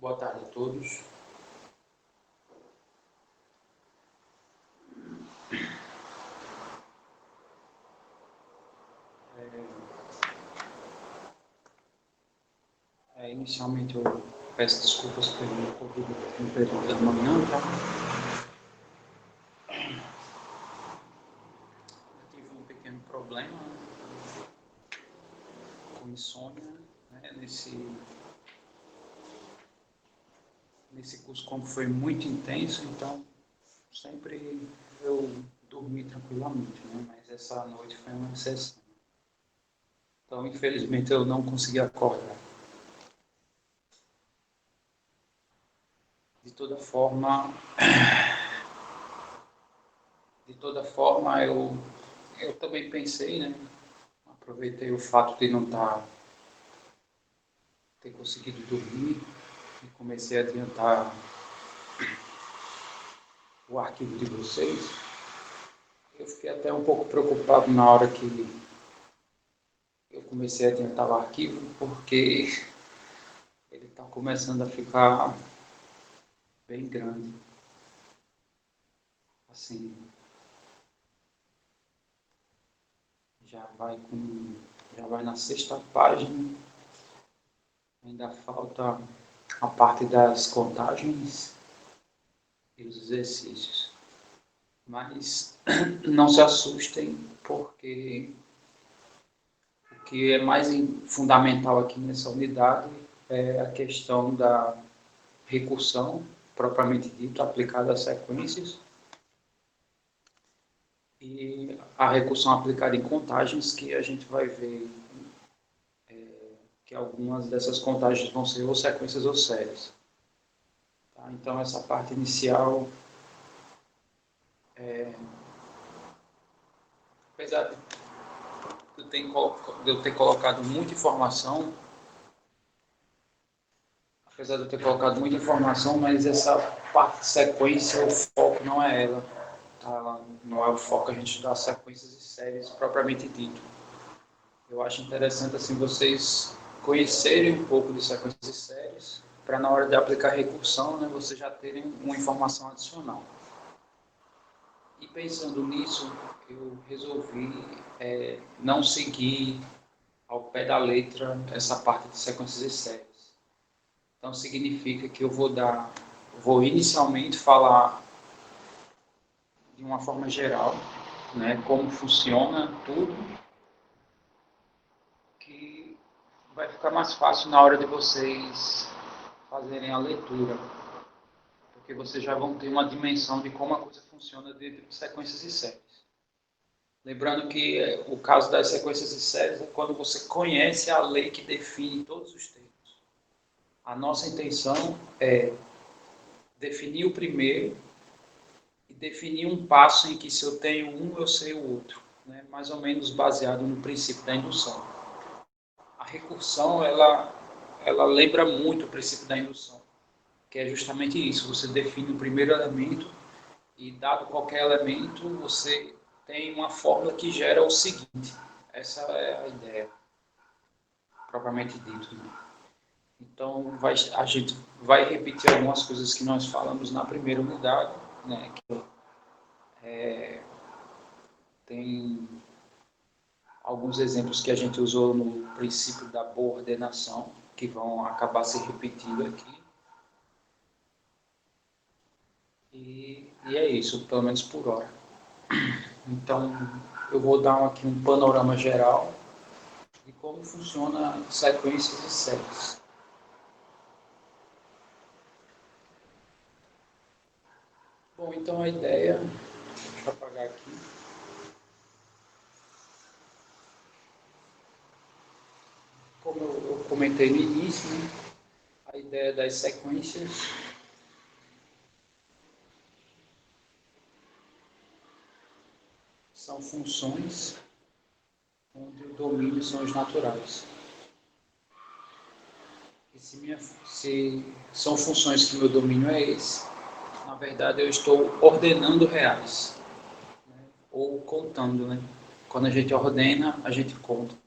Boa tarde a todos. Inicialmente eu peço desculpas pelo ocorrido no período da manhã, tá? Eu tive um pequeno problema com insônia, né? Nesse curso, como foi muito intenso, então sempre eu dormi tranquilamente, né? Mas essa noite foi uma exceção. Então, infelizmente, eu não consegui acordar. De toda forma, eu também pensei, né? Aproveitei o fato de não ter conseguido dormir e comecei a adiantar o arquivo de vocês. Eu fiquei até um pouco preocupado na hora que eu comecei a adiantar o arquivo, porque ele está começando a ficar bem grande. Assim, já vai na sexta página, ainda falta a parte das contagens e os exercícios. Mas não se assustem, porque o que é mais fundamental aqui nessa unidade é a questão da recursão, propriamente dita, aplicada a sequências, e a recursão aplicada em contagens, que a gente vai ver que algumas dessas contagens vão ser ou sequências ou séries. Tá? Então, essa parte inicial, apesar de eu ter colocado muita informação, mas essa parte de sequência, o foco não é ela. Tá? Não é o foco a gente dar sequências e séries propriamente dito. Eu acho interessante assim vocês conhecerem um pouco de sequências e séries, para na hora de aplicar recursão, né, vocês já terem uma informação adicional. E pensando nisso, eu resolvi não seguir ao pé da letra essa parte de sequências e séries. Então significa que eu vou inicialmente falar de uma forma geral, né, como funciona tudo, que vai ficar mais fácil na hora de vocês fazerem a leitura, porque vocês já vão ter uma dimensão de como a coisa funciona dentro de sequências e séries. Lembrando que o caso das sequências e séries é quando você conhece a lei que define todos os termos. A nossa intenção é definir o primeiro e definir um passo em que se eu tenho um, eu sei o outro, né? Mais ou menos baseado no princípio da indução. A recursão, ela lembra muito o princípio da indução, que é justamente isso, você define o primeiro elemento e, dado qualquer elemento, você tem uma fórmula que gera o seguinte. Essa é a ideia, propriamente dito. Né? Então, a gente vai repetir algumas coisas que nós falamos na primeira unidade, né, que tem alguns exemplos que a gente usou no princípio da boa ordenação, que vão acabar se repetindo aqui. E é isso, pelo menos por hora. Então, eu vou dar aqui um panorama geral de como funciona sequências e séries. Bom, então a ideia, deixa eu apagar aqui. Como eu comentei no início, né, a ideia das sequências são funções onde o domínio são os naturais. E se são funções que meu domínio é esse, na verdade eu estou ordenando reais, né, ou contando. Né? Quando a gente ordena, a gente conta.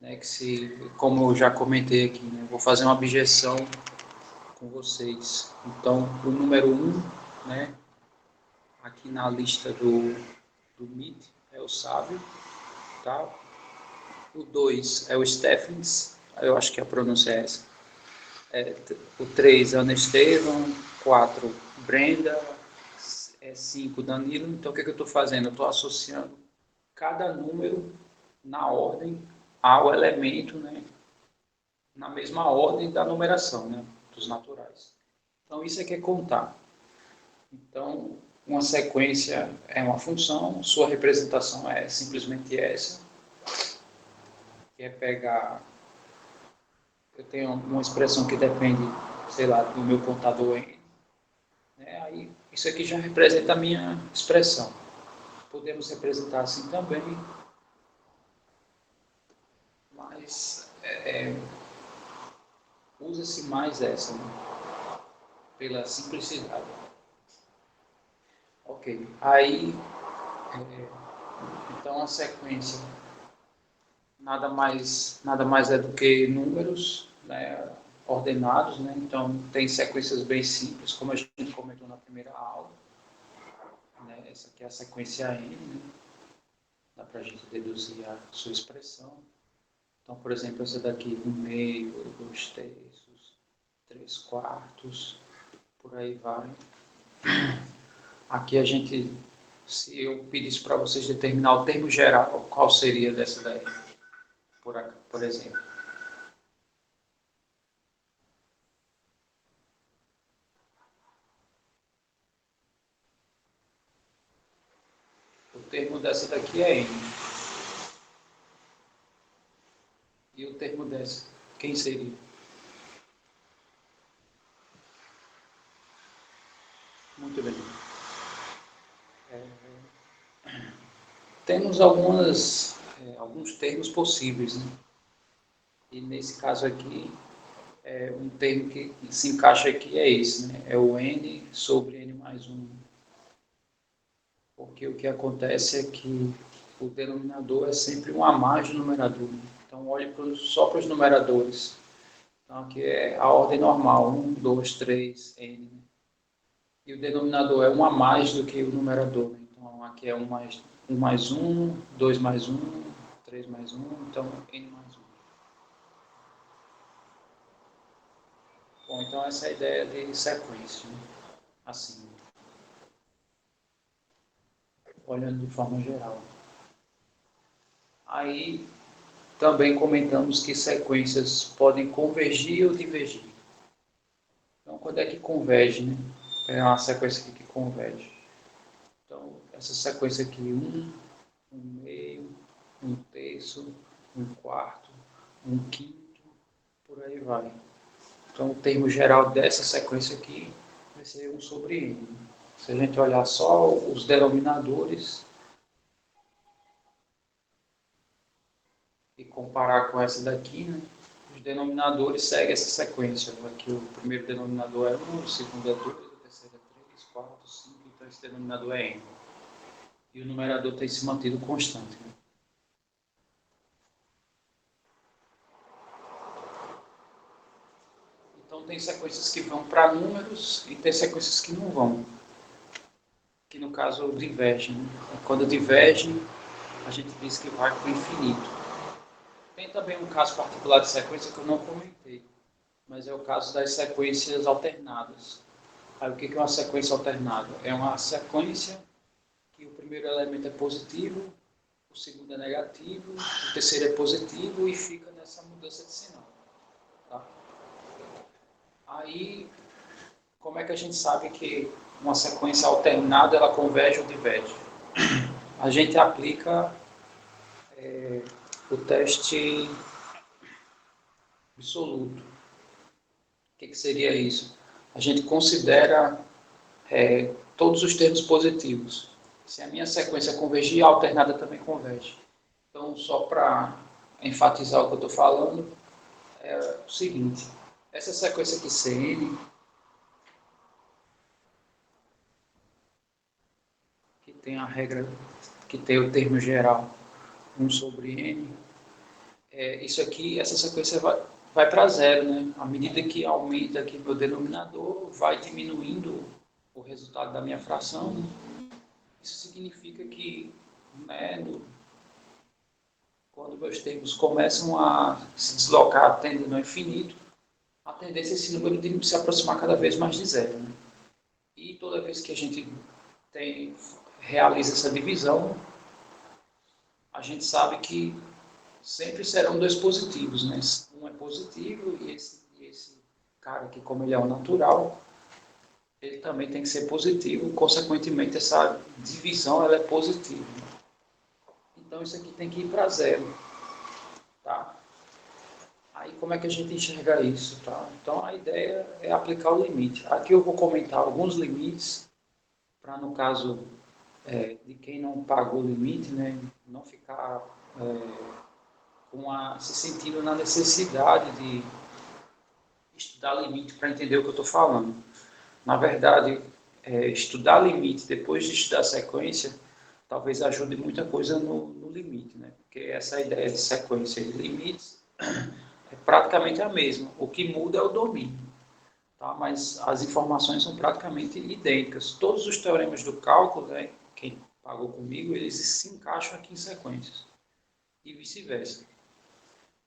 né, como eu já comentei aqui, né, vou fazer uma objeção com vocês. Então, o número 1, né, aqui na lista do Meet é o Sábio, tá? O 2 é o Stephens, eu acho que a pronúncia é essa. O 3, Ana Estevam. 4, Brenda. 5, Danilo. Então, o que eu estou fazendo? Eu estou associando cada número na ordem ao elemento, né, na mesma ordem da numeração, né, dos naturais. Então, isso é que é contar. Então, uma sequência é uma função, sua representação é simplesmente essa, que é pegar. Eu tenho uma expressão que depende, sei lá, do meu contador N, né? Aí, isso aqui já representa a minha expressão. Podemos representar assim também, mas usa-se mais essa, né? Pela simplicidade. Ok, aí, então a sequência nada mais é do que números, né, ordenados, né? Então tem sequências bem simples, como a gente comentou na primeira aula, né? Essa aqui é a sequência N, né? Dá para a gente deduzir a sua expressão. Então, por exemplo, essa daqui, 1/2, 2/3, 3/4, por aí vai. Aqui a gente, se eu pedisse para vocês determinar o termo geral, qual seria dessa daí, por exemplo? O termo dessa daqui é N. E o termo dessa, quem seria? Muito bem. Temos alguns termos possíveis, né? E nesse caso aqui, um termo que se encaixa aqui é esse, né? É o N sobre N mais 1. Porque o que acontece é que o denominador é sempre um a mais do numerador. Então, olhe só para os numeradores. Então, aqui é a ordem normal, 1, 2, 3, N. E o denominador é um a mais do que o numerador. Então, aqui é 1 mais 1, 2 mais 1, 3 mais 1, então N mais 1. Bom, então essa é a ideia de sequência, né? Assim, olhando de forma geral. Aí, também comentamos que sequências podem convergir ou divergir. Então, quando é que converge, né? É uma sequência aqui que converge. Então, essa sequência aqui, 1/2, 1/3, 1/4, 1/5, por aí vai. Então, o termo geral dessa sequência aqui vai ser 1 sobre n. Se a gente olhar só os denominadores e comparar com essa daqui, né, os denominadores seguem essa sequência. Aqui o primeiro denominador é 1, o segundo é 2, o terceiro é 3, 4, 5, então esse denominador é n. E o numerador tem se mantido constante, né? Então tem sequências que vão para números e tem sequências que não vão, que no caso divergem, né? Quando diverge, a gente diz que vai para o infinito. Tem também um caso particular de sequência que eu não comentei, mas é o caso das sequências alternadas. Aí o que é uma sequência alternada? É uma sequência que o primeiro elemento é positivo, o segundo é negativo, o terceiro é positivo e fica nessa mudança de sinal. Tá? Aí, como é que a gente sabe que uma sequência alternada ela converge ou diverge? A gente aplica o teste absoluto. O que seria isso? A gente considera todos os termos positivos. Se a minha sequência convergir, a alternada também converge. Então, só para enfatizar o que eu estou falando, é o seguinte: essa sequência aqui CN, que tem a regra, que tem o termo geral 1 sobre N, isso aqui, essa sequência vai para zero, né? À medida que aumenta aqui meu denominador, vai diminuindo o resultado da minha fração, né? Isso significa que, né, quando meus termos começam a se deslocar tendendo ao infinito, a tendência é esse número de se aproximar cada vez mais de zero, né? E toda vez que a gente realiza essa divisão, a gente sabe que sempre serão dois positivos, né? Um é positivo e esse cara aqui, como ele é o natural, ele também tem que ser positivo, consequentemente essa divisão ela é positiva. Então isso aqui tem que ir para zero, tá? Aí como é que a gente enxerga isso, tá? Então a ideia é aplicar o limite. Aqui eu vou comentar alguns limites, para no caso de quem não pagou o limite, né, não ficar se sentindo na necessidade de estudar limite para entender o que eu estou falando. Na verdade, estudar limite depois de estudar sequência talvez ajude muita coisa no limite, né? Porque essa ideia de sequência e de limites é praticamente a mesma. O que muda é o domínio, tá? Mas as informações são praticamente idênticas. Todos os teoremas do cálculo, né, quem pagou comigo, eles se encaixam aqui em sequências e vice-versa.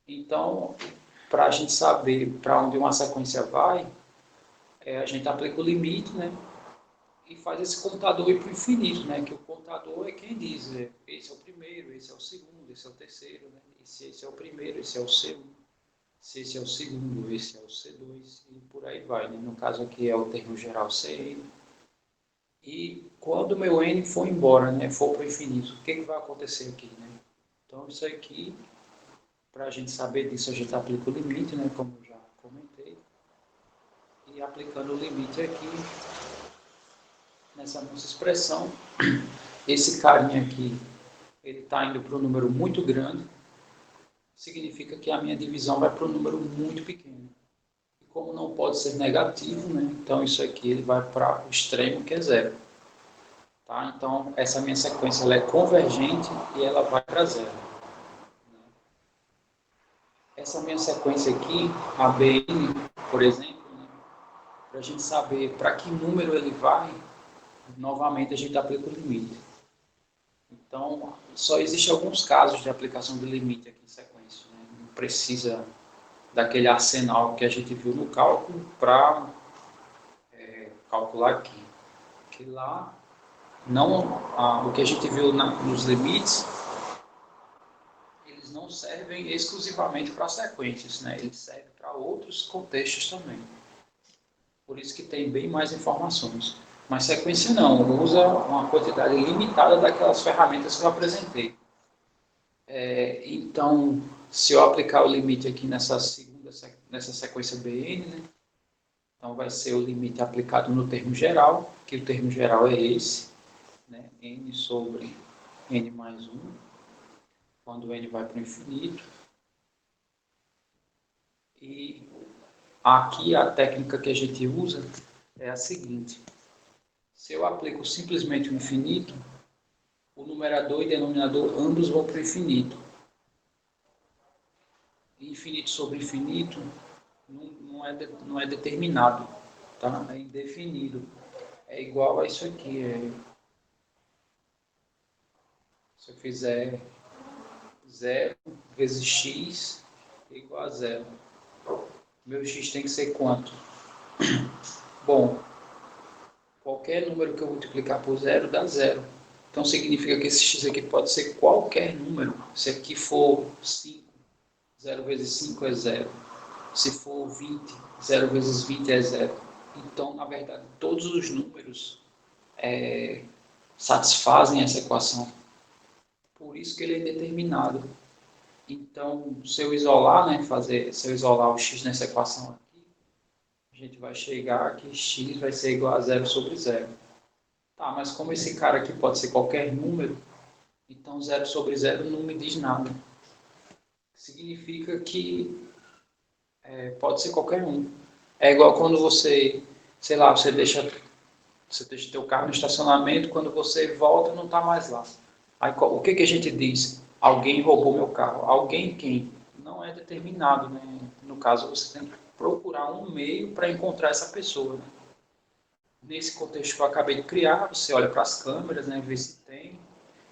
Então, para a gente saber para onde uma sequência vai, a gente aplica o limite, né? E faz esse computador ir para o infinito, né? Que o contador é quem diz, esse é o primeiro, esse é o segundo, esse é o terceiro, né? Esse é o primeiro, esse é o C1, se esse é o segundo, esse é o C2 e por aí vai, né? No caso aqui é o termo geral CN. E quando o meu N for embora, né? For para o infinito, o que vai acontecer aqui, né? Então isso aqui, para a gente saber disso, a gente aplica o limite, né? Como eu já comentei. E aplicando o limite aqui, nessa nossa expressão, esse carinha aqui, ele está indo para um número muito grande, significa que a minha divisão vai para um número muito pequeno. E como não pode ser negativo, né, então isso aqui ele vai para o extremo, que é zero. Tá? Então, essa minha sequência ela é convergente e ela vai para zero. Essa minha sequência aqui, a BN, por exemplo, né, para a gente saber para que número ele vai, novamente a gente aplica o limite. Então, só existem alguns casos de aplicação de limite aqui em sequência. Né? Não precisa daquele arsenal que a gente viu no cálculo para calcular aqui. Que lá, o que a gente viu nos limites, eles não servem exclusivamente para sequências, né? Eles servem para outros contextos também. Por isso que tem bem mais informações. Mas sequência não, usa uma quantidade limitada daquelas ferramentas que eu apresentei. Então, se eu aplicar o limite aqui nessa sequência BN, né, então vai ser o limite aplicado no termo geral, que o termo geral é esse, né, n sobre n mais 1, quando n vai para o infinito. E aqui a técnica que a gente usa é a seguinte: se eu aplico simplesmente o infinito, o numerador e denominador ambos vão para o infinito. E infinito sobre infinito não é determinado, tá? É indefinido. É igual a isso aqui. Se eu fizer 0 vezes x é igual a 0. Meu x tem que ser quanto? Bom, qualquer número que eu multiplicar por 0 dá 0. Então significa que esse x aqui pode ser qualquer número. Se aqui for 5, 0 vezes 5 é 0. Se for 20, 0 vezes 20 é 0. Então, na verdade, todos os números satisfazem essa equação. Por isso que ele é indeterminado. Então, se eu isolar, né, se eu isolar o x nessa equação aqui, a gente vai chegar que x vai ser igual a 0 sobre 0. Tá, mas como esse cara aqui pode ser qualquer número, então 0 sobre 0 não me diz nada. Significa que pode ser qualquer um. É igual quando você, sei lá, você deixa teu carro no estacionamento, quando você volta não está mais lá. Aí o que a gente diz? Alguém roubou meu carro. Alguém quem? é determinado, né? No caso, você tem que procurar um meio para encontrar essa pessoa, né? Nesse contexto que eu acabei de criar, você olha para as câmeras, né, vê se tem,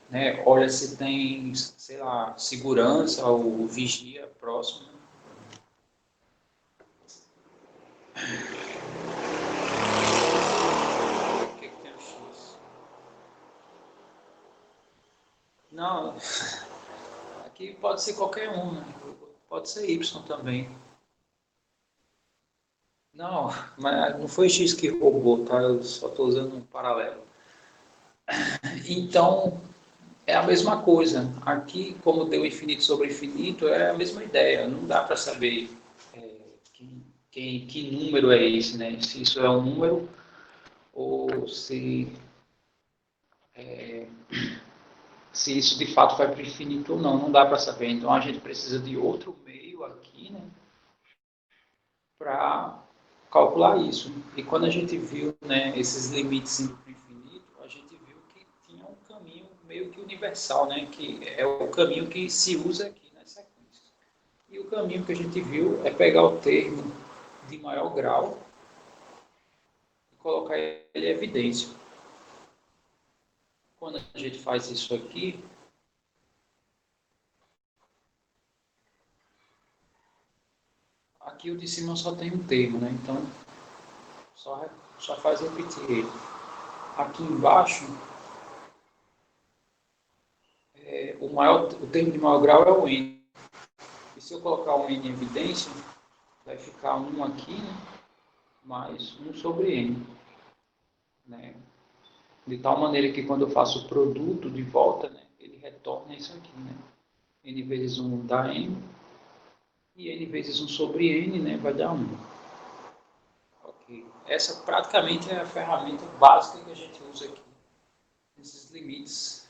né, olha se tem, sei lá, segurança ou vigia próximo. O que tem o X? Não, aqui pode ser qualquer um, né? Pode ser Y também. Não, mas não foi X que roubou, tá? Eu só estou usando um paralelo. Então, é a mesma coisa. Aqui, como deu infinito sobre infinito, é a mesma ideia. Não dá para saber que número é esse, né? Se isso é um número ou se isso de fato vai para o infinito ou não. Não dá para saber. Então, a gente precisa de outro meio aqui, né? Para calcular isso. E quando a gente viu, né, esses limites indo para o infinito, a gente viu que tinha um caminho meio que universal, né, que é o caminho que se usa aqui nas sequências. E o caminho que a gente viu é pegar o termo de maior grau e colocar ele em evidência. Quando a gente faz isso aqui, aqui o de cima só tem um termo, né, então só faz repetir ele. Aqui embaixo, o termo de maior grau é o n. E se eu colocar um n em evidência, vai ficar 1 aqui, né? Mais 1 sobre n. Né? De tal maneira que quando eu faço o produto de volta, né, ele retorna isso aqui. Né? N vezes 1 dá n, e n vezes 1 sobre n, né, vai dar 1. Okay. Essa praticamente é a ferramenta básica que a gente usa aqui, nesses limites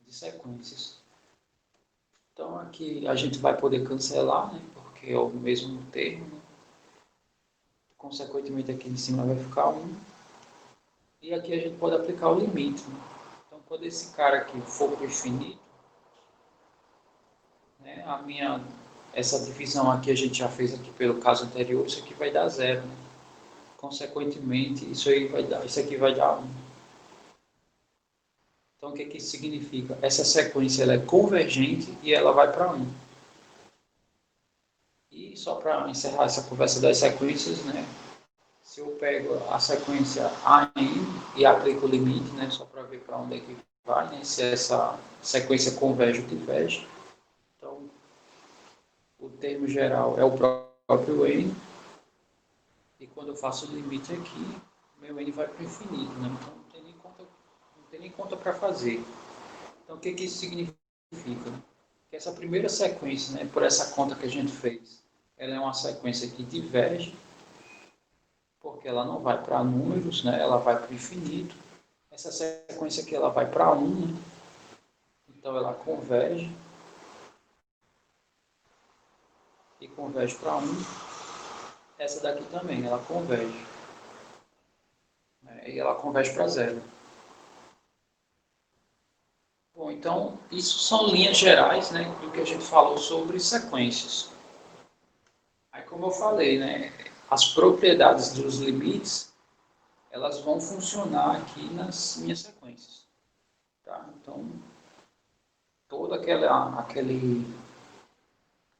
de sequências. Então aqui a gente vai poder cancelar, né, porque é o mesmo termo. Né? Consequentemente aqui em cima vai ficar 1. E aqui a gente pode aplicar o limite. Né? Então, quando esse cara aqui for para o infinito, né, essa divisão aqui a gente já fez aqui pelo caso anterior, isso aqui vai dar 0. Né? Consequentemente, isso aqui vai dar 1. Então, o que, que isso significa? Essa sequência ela é convergente e ela vai para 1. E só para encerrar essa conversa das sequências, né, se eu pego a sequência AN e aplico o limite, né, só para ver para onde é que vai, né, se essa sequência converge ou diverge. Então, o termo geral é o próprio n, e quando eu faço o limite aqui, meu n vai para o infinito, né? Então não tem nem conta para fazer. Então, o que, que isso significa? Que essa primeira sequência, né, por essa conta que a gente fez, ela é uma sequência que diverge, porque ela não vai para números, né? Ela vai para o infinito. Essa sequência aqui ela vai para 1, né? Então ela converge e converge para 1. Essa daqui também, ela converge. Né? E ela converge para 0. Bom, então, isso são linhas gerais, né, do que a gente falou sobre sequências. Aí, como eu falei, né, as propriedades dos limites, elas vão funcionar aqui nas minhas sequências. Tá? Então, todo aquele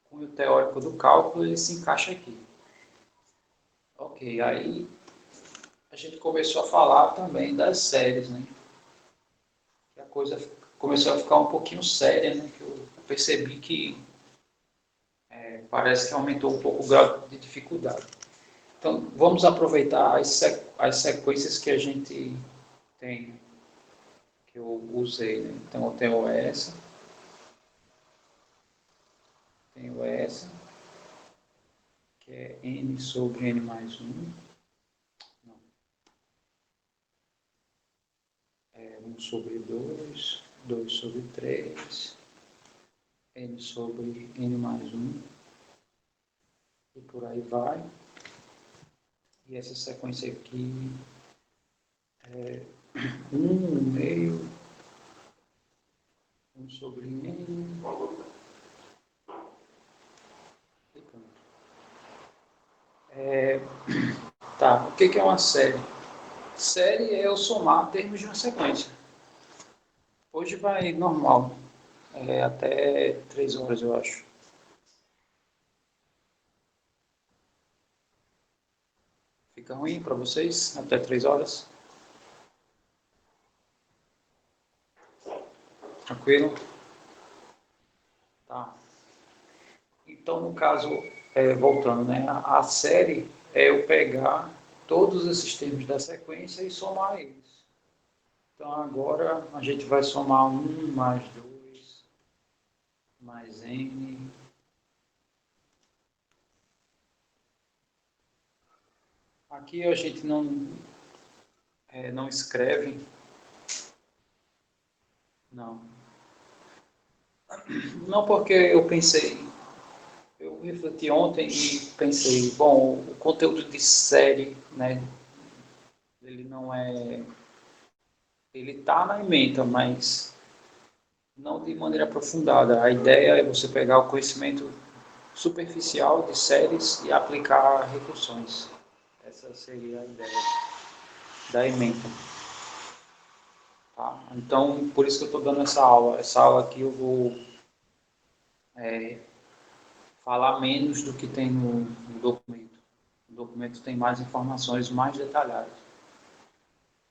cunho teórico do cálculo, ele se encaixa aqui. Ok, aí a gente começou a falar também das séries, né? A coisa começou a ficar um pouquinho séria, né? Que eu percebi que parece que aumentou um pouco o grau de dificuldade. Então, vamos aproveitar as sequências que a gente tem, que eu usei. Né? Então, eu tenho essa, que é n sobre n mais 1. Não, é 1 sobre 2, 2 sobre 3, n sobre n mais 1, e por aí vai. E essa sequência aqui é 1 meio, 1 sobre n, Tá, o que é uma série? Série é eu somar termos de uma sequência. Hoje vai normal, até 3 horas, eu acho. Fica ruim para vocês? Até 3 horas? Tranquilo? Tá. Então, no caso, voltando, né? A série é eu pegar todos esses termos da sequência e somar eles. Então, agora a gente vai somar um mais 2 mais n. Aqui a gente não escreve, não. Não porque eu refleti ontem e pensei, bom, o conteúdo de série, né, ele não é, ele está na ementa, mas não de maneira aprofundada. A ideia é você pegar o conhecimento superficial de séries e aplicar recursões. Essa seria a ideia da ementa. Tá? Então, por isso que eu estou dando essa aula. Essa aula aqui eu vou falar menos do que tem no documento. O documento tem mais informações mais detalhadas.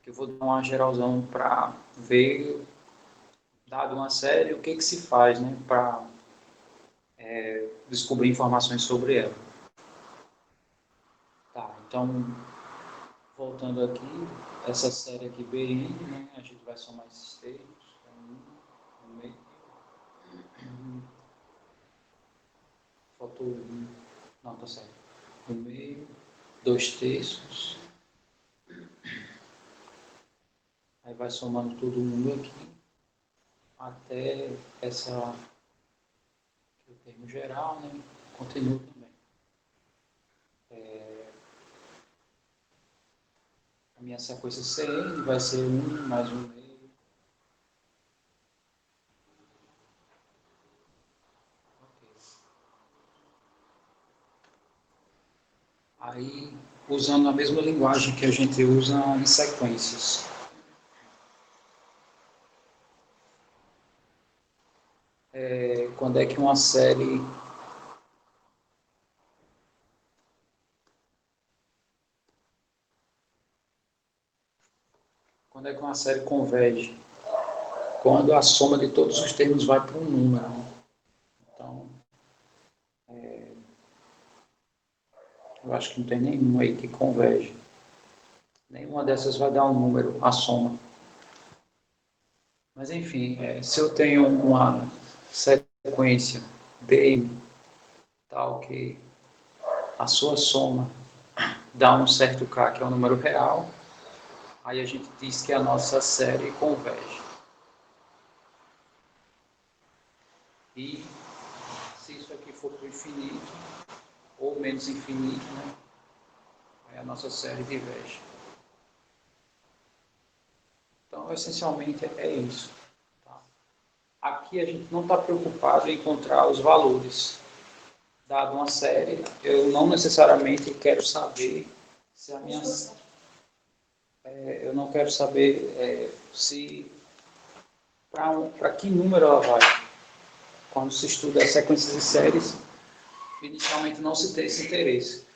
Eu vou dar uma geralzão para ver, dado uma série, o que se faz, né, para descobrir informações sobre ela. Tá, então, voltando aqui, essa série aqui BN, né, a gente vai somar esses termos. No meio. Faltou um. Não, tá certo. No meio, 2 terços. Aí vai somando todo mundo aqui até o termo geral, né? Continua também. A minha sequência CN vai ser 1 mais 1 meio. Ok. Aí, usando a mesma linguagem que a gente usa em sequências. Quando é que uma série converge? Quando a soma de todos os termos vai para um número. Então, eu acho que não tem nenhuma aí que converge. Nenhuma dessas vai dar um número, a soma. Mas, enfim, se eu tenho uma sequência de tal que a sua soma dá um certo K, que é um número real, aí a gente diz que a nossa série converge. E se isso aqui for para o infinito, ou menos infinito, né, aí a nossa série diverge. Então, essencialmente, é isso. Tá? Aqui a gente não está preocupado em encontrar os valores. Dado uma série, eu não necessariamente quero saber se a minha... eu não quero saber se para que número ela vai. Quando se estuda sequências de séries, inicialmente não se tem esse interesse.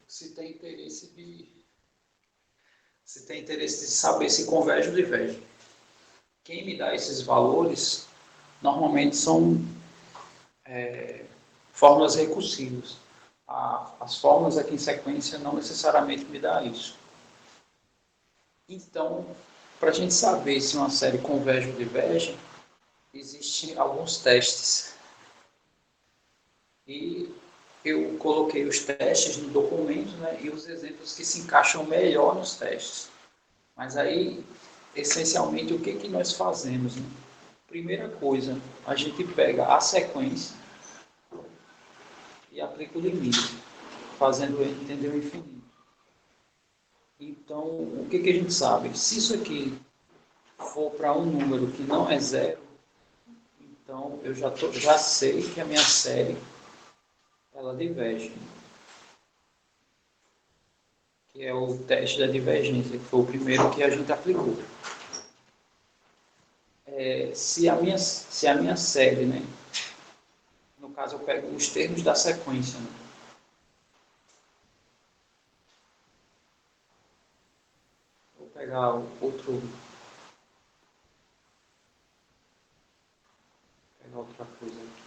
Se tem interesse de saber se converge ou diverge. Quem me dá esses valores normalmente são fórmulas recursivas. As fórmulas aqui em sequência não necessariamente me dá isso. Então, para a gente saber se uma série converge ou diverge, existem alguns testes. E eu coloquei os testes no documento, né, e os exemplos que se encaixam melhor nos testes. Mas aí, essencialmente, o que nós fazemos? Né? Primeira coisa, a gente pega a sequência e aplica o limite, fazendo ele entender o infinito. Então, o que a gente sabe? Se isso aqui for para um número que não é zero, então eu já sei que a minha série ela diverge. que é o teste da divergência, que foi o primeiro que a gente aplicou. Se a minha série, né, no caso eu pego os termos da sequência, né, vou pegar pegar outra coisa aqui.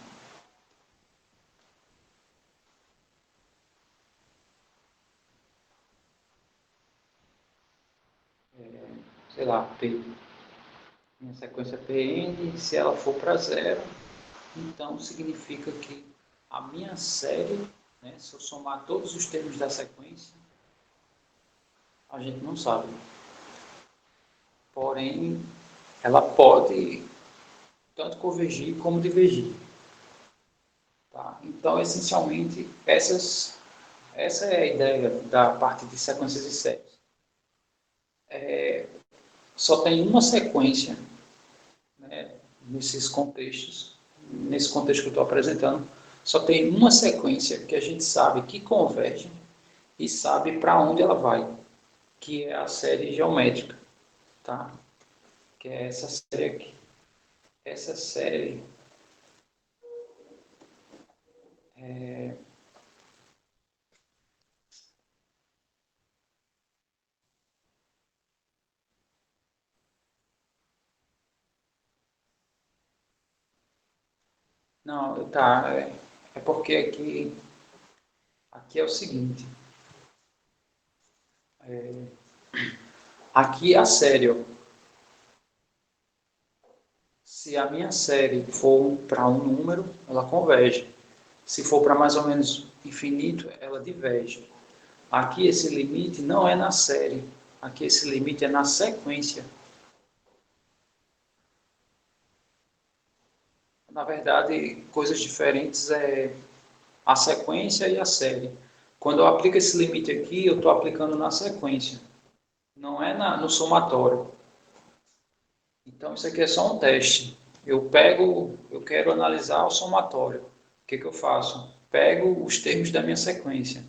Sei lá, P. Minha sequência PN, se ela for para zero, então significa que a minha série, né, se eu somar todos os termos da sequência, a gente não sabe. Porém, ela pode tanto convergir como divergir. Tá? Então, essencialmente, essa é a ideia da parte de sequências e séries. Só tem uma sequência, né, nesses contextos, nesse contexto que eu estou apresentando, só tem uma sequência que a gente sabe que converge e sabe para onde ela vai, que é a série geométrica, tá? Que é essa série aqui. Essa série não, tá, é porque aqui é o seguinte, aqui é a série, ó. Se a minha série for para um número, ela converge. Se for para mais ou menos infinito, ela diverge. Aqui esse limite não é na série, aqui esse limite é na sequência. Na verdade, coisas diferentes é a sequência e a série. Quando eu aplico esse limite aqui, eu estou aplicando na sequência, não é no somatório. Então, isso aqui é só um teste. Eu quero analisar o somatório. O que eu faço? Pego os termos da minha sequência.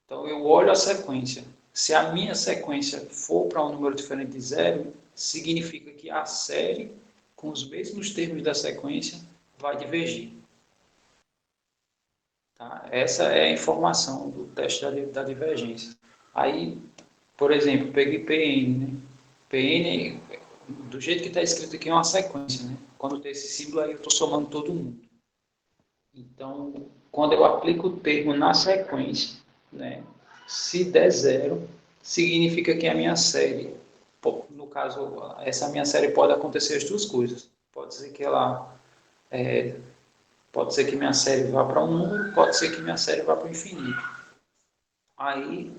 Então, eu olho a sequência. Se a minha sequência for para um número diferente de zero, significa que a série, com os mesmos termos da sequência, vai divergir. Tá? Essa é a informação do teste da divergência. Aí, por exemplo, peguei PN. Né? PN, do jeito que está escrito aqui, é uma sequência. Né? Quando tem esse símbolo, aí eu estou somando todo mundo. Então, quando eu aplico o termo na sequência, né, se der zero, significa que a minha série, no caso, essa minha série pode acontecer as duas coisas. Pode ser que ela, pode ser que minha série vá para um número, pode ser que minha série vá para o infinito. Aí,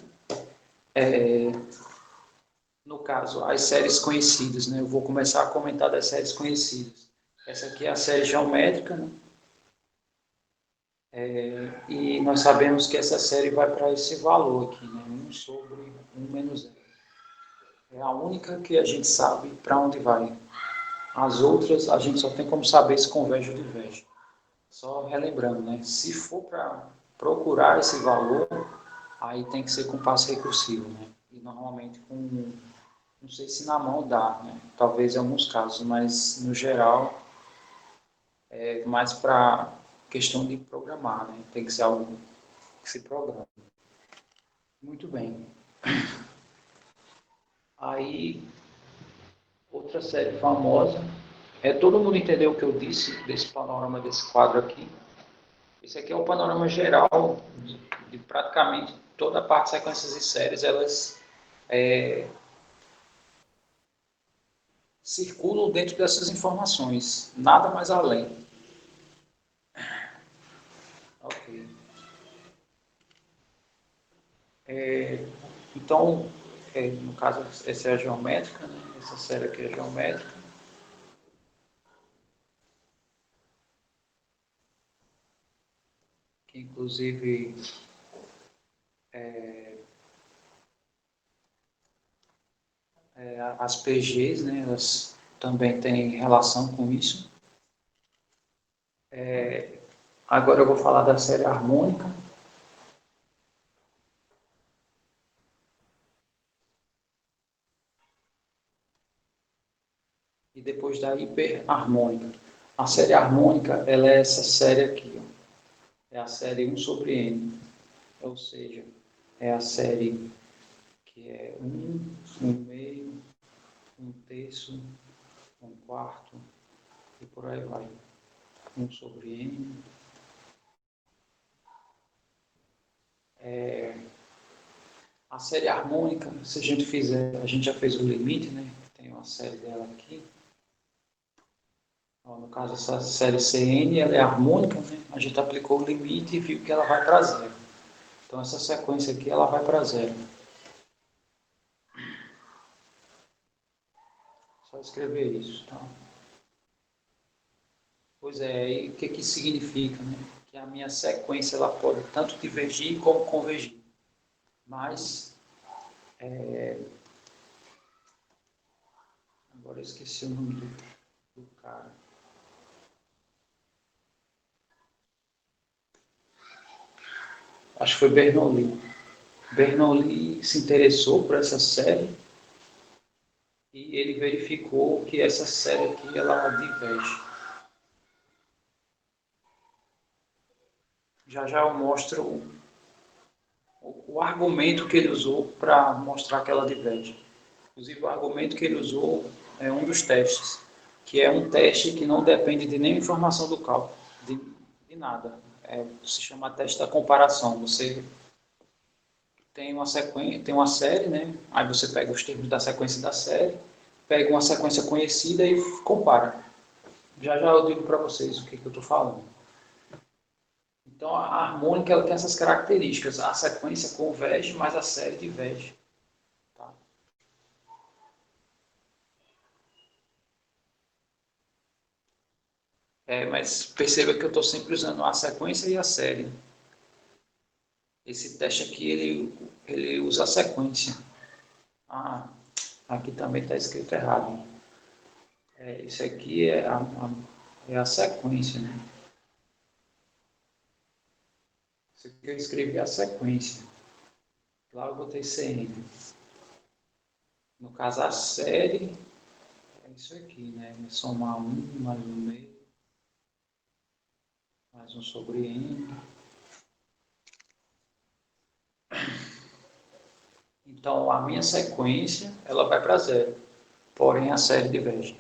no caso, as séries conhecidas, né, eu vou começar a comentar das séries conhecidas. Essa aqui é a série geométrica, né? E nós sabemos que essa série vai para esse valor aqui, né? 1 sobre 1 menos 0. É a única que a gente sabe para onde vai. As outras, a gente só tem como saber se converge ou diverge. Só relembrando, né? Se for para procurar esse valor, aí tem que ser com passo recursivo, né? E normalmente com, não sei se na mão dá, né? Talvez em alguns casos, mas no geral é mais para questão de programar, né? Tem que ser algo que se programa. Muito bem. Aí, outra série famosa. Todo mundo entendeu o que eu disse desse panorama desse quadro aqui. Esse aqui é o panorama geral de praticamente toda a parte de sequências e séries. Elas circulam dentro dessas informações. Nada mais além. Ok. Então, no caso, essa é a geométrica, né? Essa série aqui é a geométrica, que inclusive as PGs, né? Elas também têm relação com isso. Agora eu vou falar da série harmônica. e depois da hiperharmônica. A série harmônica, ela é essa série aqui, ó. É a série 1 sobre n, ou seja, é a série que é 1, 1 meio, 1 terço, 1 quarto, e por aí vai. 1 sobre n. A série harmônica, se a gente fizer, a gente já fez o limite, né? Tem uma série dela aqui. No caso, essa série Cn, ela é harmônica, né? A gente aplicou o limite e viu que ela vai para zero. Então, essa sequência aqui, ela vai para zero. Só escrever isso, tá? Pois é, e o que que significa, né? Que a minha sequência, ela pode tanto divergir como convergir. Mas, agora eu esqueci o nome do cara. Acho que foi Bernoulli. Bernoulli se interessou por essa série e ele verificou que essa série aqui, ela diverge. Já já eu mostro o argumento que ele usou para mostrar que ela diverge. Inclusive, o argumento que ele usou é um dos testes, que é um teste que não depende de nenhuma informação do cálculo, de nada. Se chama teste da comparação. Você tem uma sequência, tem uma série, né? Aí você pega os termos da sequência da série, pega uma sequência conhecida e compara. Já já eu digo para vocês o que eu estou falando. Então, a harmônica ela tem essas características. A sequência converge, mas a série diverge. Tá? Mas perceba que eu estou sempre usando a sequência e a série. Esse teste aqui, ele usa a sequência. Ah, aqui também está escrito errado. Isso aqui é a sequência, né? Isso aqui eu escrevi a sequência. Lá eu botei CN. No caso, a série é isso aqui, né? Somar 1 mais 1 meio, mais 1 sobre N. Então, a minha sequência, ela vai para zero. Porém, a série diverge.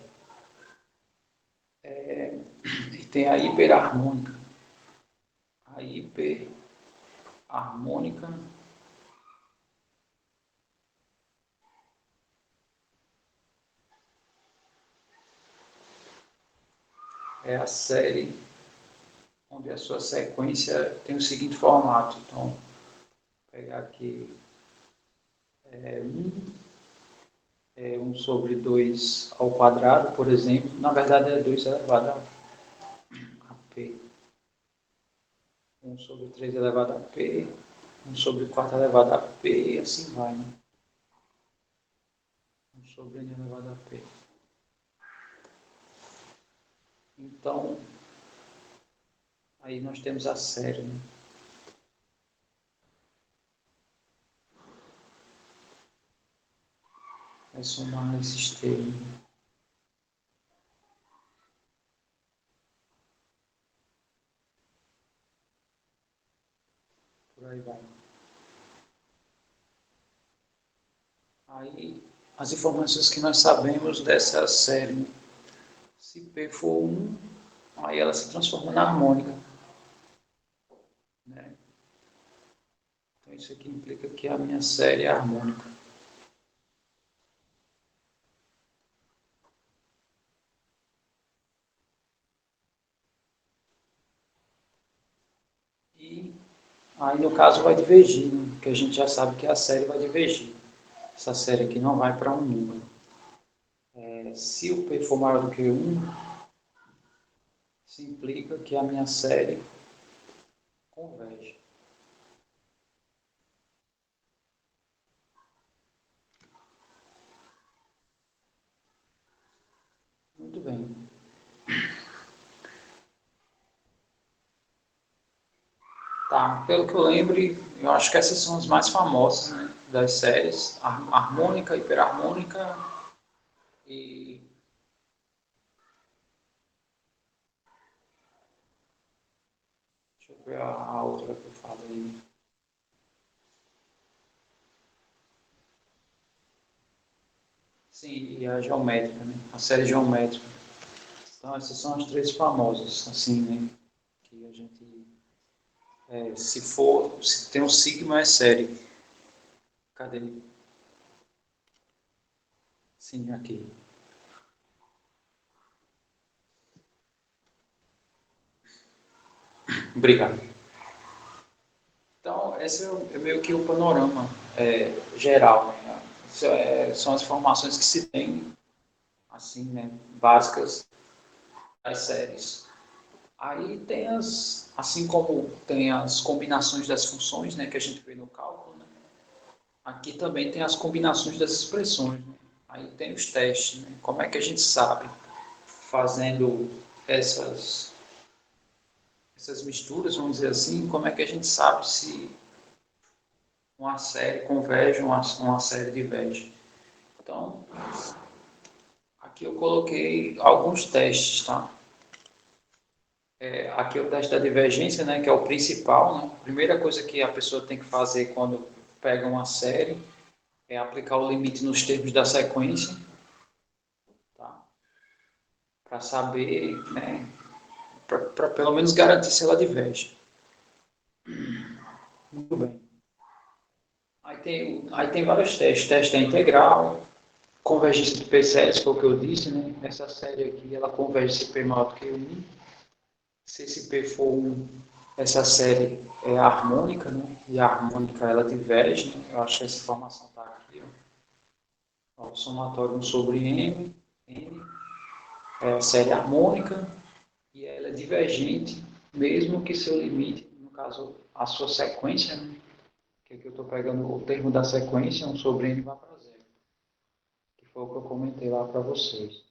E tem a hiperharmônica. A hiperharmônica é a série onde a sua sequência tem o seguinte formato. Então, vou pegar aqui 1 sobre 2 ao quadrado, por exemplo. Na verdade, é 2 elevado a p. 1 sobre 3 elevado a p. 1 sobre 4 elevado a p, e assim vai, né? 1 sobre n elevado a p. Então, aí nós temos a série, né? Vai somar esses termos. Por aí vai. Aí, as informações que nós sabemos dessa série. Se P for 1, aí ela se transforma na harmônica. Né? Então, isso aqui implica que a minha série é harmônica. E aí, no caso, vai divergir, né? Porque a gente já sabe que a série vai divergir. Essa série aqui não vai para um número. Se o P for maior do que 1, isso implica que a minha série converge. Muito bem. Tá, pelo que eu lembro, eu acho que essas são as mais famosas, né, das séries. Harmônica, hiperharmônica e ver a outra que eu falei. Sim, e a geométrica, né? A série geométrica. Então, essas são as três famosas, assim, né? Que a gente, se tem um sigma, é série. Cadê? Sim, aqui. Obrigado. Então, esse é meio que o panorama geral, né? São as informações que se tem, assim, né? Básicas das séries. Aí tem assim como tem as combinações das funções, né? Que a gente vê no cálculo, né? Aqui também tem as combinações das expressões, né? Aí tem os testes, né? Como é que a gente sabe, fazendo essas misturas, vamos dizer assim, como é que a gente sabe se uma série converge, uma série diverge. Então, aqui eu coloquei alguns testes, tá? Aqui é o teste da divergência, né, que é o principal, né? A primeira coisa que a pessoa tem que fazer quando pega uma série é aplicar o limite nos termos da sequência, tá? Para saber, né, para pelo menos garantir se ela diverge. Muito bem. Aí tem vários testes. Teste da integral, convergência de P-séries, foi o que eu disse, né? Essa série aqui, ela converge se P maior do que 1. Se esse P for 1, essa série é harmônica, né? E a harmônica, ela diverge, né? Eu acho que essa informação está aqui, ó. O somatório 1 sobre N é a série harmônica e ela é divergente, mesmo que seu limite, no caso, a sua sequência, né? Que aqui eu estou pegando o termo da sequência, 1 sobre N vai para zero, que foi o que eu comentei lá para vocês.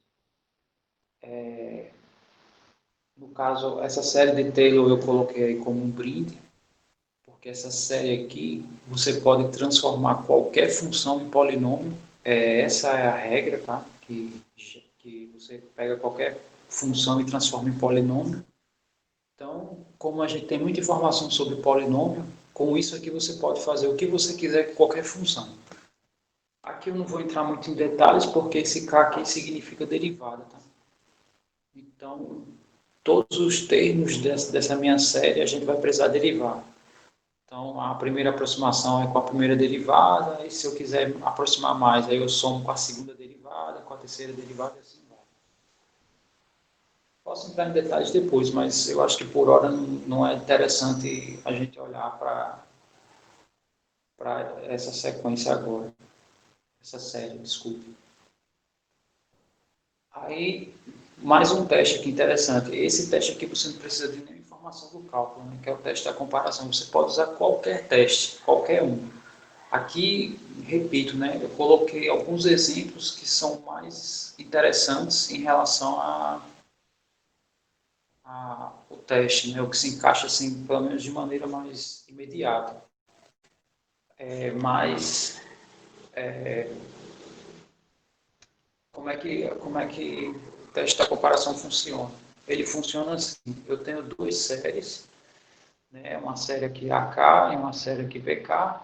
No caso, essa série de Taylor eu coloquei aí como um brinde, porque essa série aqui você pode transformar qualquer função em polinômio. Essa é a regra, tá? Que você pega qualquer função e transforma em polinômio. Então, como a gente tem muita informação sobre polinômio, com isso aqui você pode fazer o que você quiser com qualquer função. Aqui eu não vou entrar muito em detalhes, porque esse K aqui significa derivada, tá? Então, todos os termos dessa minha série a gente vai precisar derivar. Então, a primeira aproximação é com a primeira derivada, e se eu quiser aproximar mais, aí eu somo com a segunda derivada, com a terceira derivada e assim vai. Posso entrar em detalhes depois, mas eu acho que por hora não é interessante a gente olhar para essa sequência agora, essa série, desculpe. Aí, mais um teste aqui interessante. Esse teste aqui você não precisa de nenhuma informação do cálculo, né, que é o teste da comparação. Você pode usar qualquer teste, qualquer um. Aqui, repito, né, eu coloquei alguns exemplos que são mais interessantes em relação o teste, né, o que se encaixa assim, pelo menos de maneira mais imediata. Mas como é que o teste da comparação funciona? Ele funciona assim: eu tenho duas séries, né, uma série aqui AK e uma série aqui BK,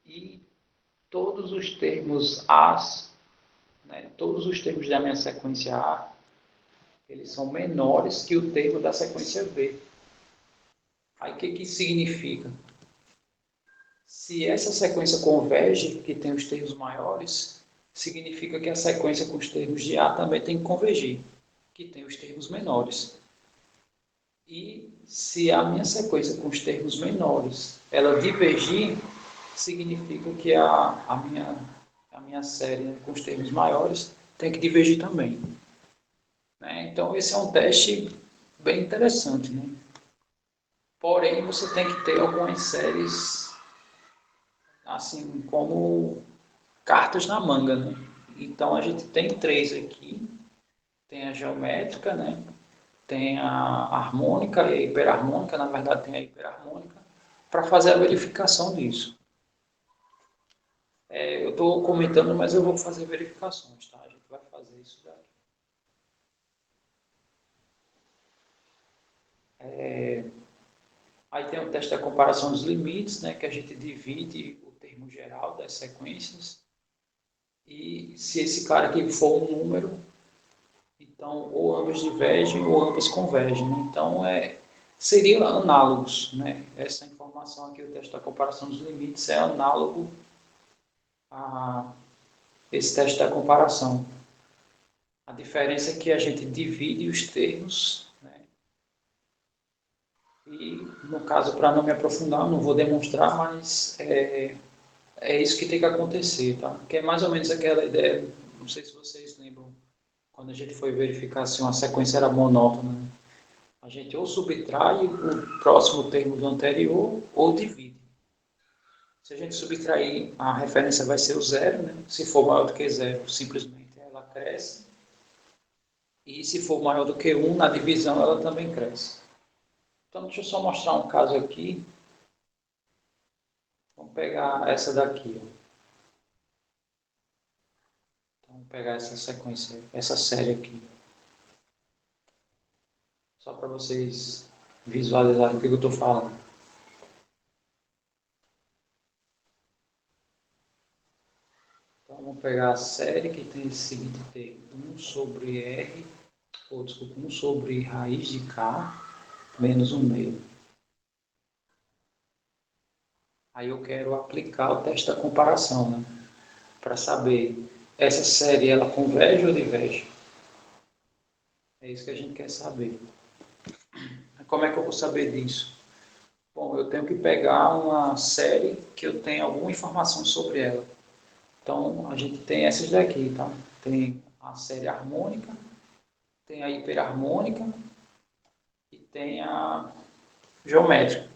e todos os termos As, né, todos os termos da minha sequência A, eles são menores que o termo da sequência B. Aí o que isso significa? Se essa sequência converge, que tem os termos maiores, significa que a sequência com os termos de A também tem que convergir, que tem os termos menores. E se a minha sequência com os termos menores ela divergir, significa que a minha série, né, com os termos maiores tem que divergir também. Né? Então, esse é um teste bem interessante. Né? Porém, você tem que ter algumas séries assim como cartas na manga. Né? Então, a gente tem três aqui. Tem a geométrica, né? Tem a harmônica e a hiperharmônica. Na verdade, tem a hiperharmônica para fazer a verificação disso. Eu estou comentando, mas eu vou fazer verificações, tá? A gente vai fazer isso daqui. Aí tem o teste da comparação dos limites, né, que a gente divide o termo geral das sequências. E se esse cara aqui for um número, então ou ambas divergem ou ambas convergem. Então, seriam análogos. Né? Essa informação aqui, o teste da comparação dos limites, é análogo a esse teste da comparação. A diferença é que a gente divide os termos, né? E, no caso, para não me aprofundar, não vou demonstrar, mas é isso que tem que acontecer, tá? Que é mais ou menos aquela ideia, não sei se vocês lembram, quando a gente foi verificar se uma sequência era monótona, né? A gente ou subtrai o próximo termo do anterior ou divide. Se a gente subtrair, a referência vai ser o zero, né? Se for maior do que zero, simplesmente ela cresce. E se for maior do que 1, na divisão ela também cresce. Então, deixa eu só mostrar um caso aqui. Vamos pegar essa daqui. Ó. Então, vamos pegar essa sequência, essa série aqui. Só para vocês visualizarem o que eu estou falando. Então, vamos pegar a série que tem esse seguinte termo. 1 sobre R, ou desculpa, 1 sobre raiz de K, menos 1 meio. Aí eu quero aplicar o teste da comparação, né? Para saber, essa série ela converge ou diverge? É isso que a gente quer saber. Como é que eu vou saber disso? Bom, eu tenho que pegar uma série que eu tenha alguma informação sobre ela. Então, a gente tem essas daqui, tá? Tem a série harmônica, tem a hiperharmônica e tem a geométrica.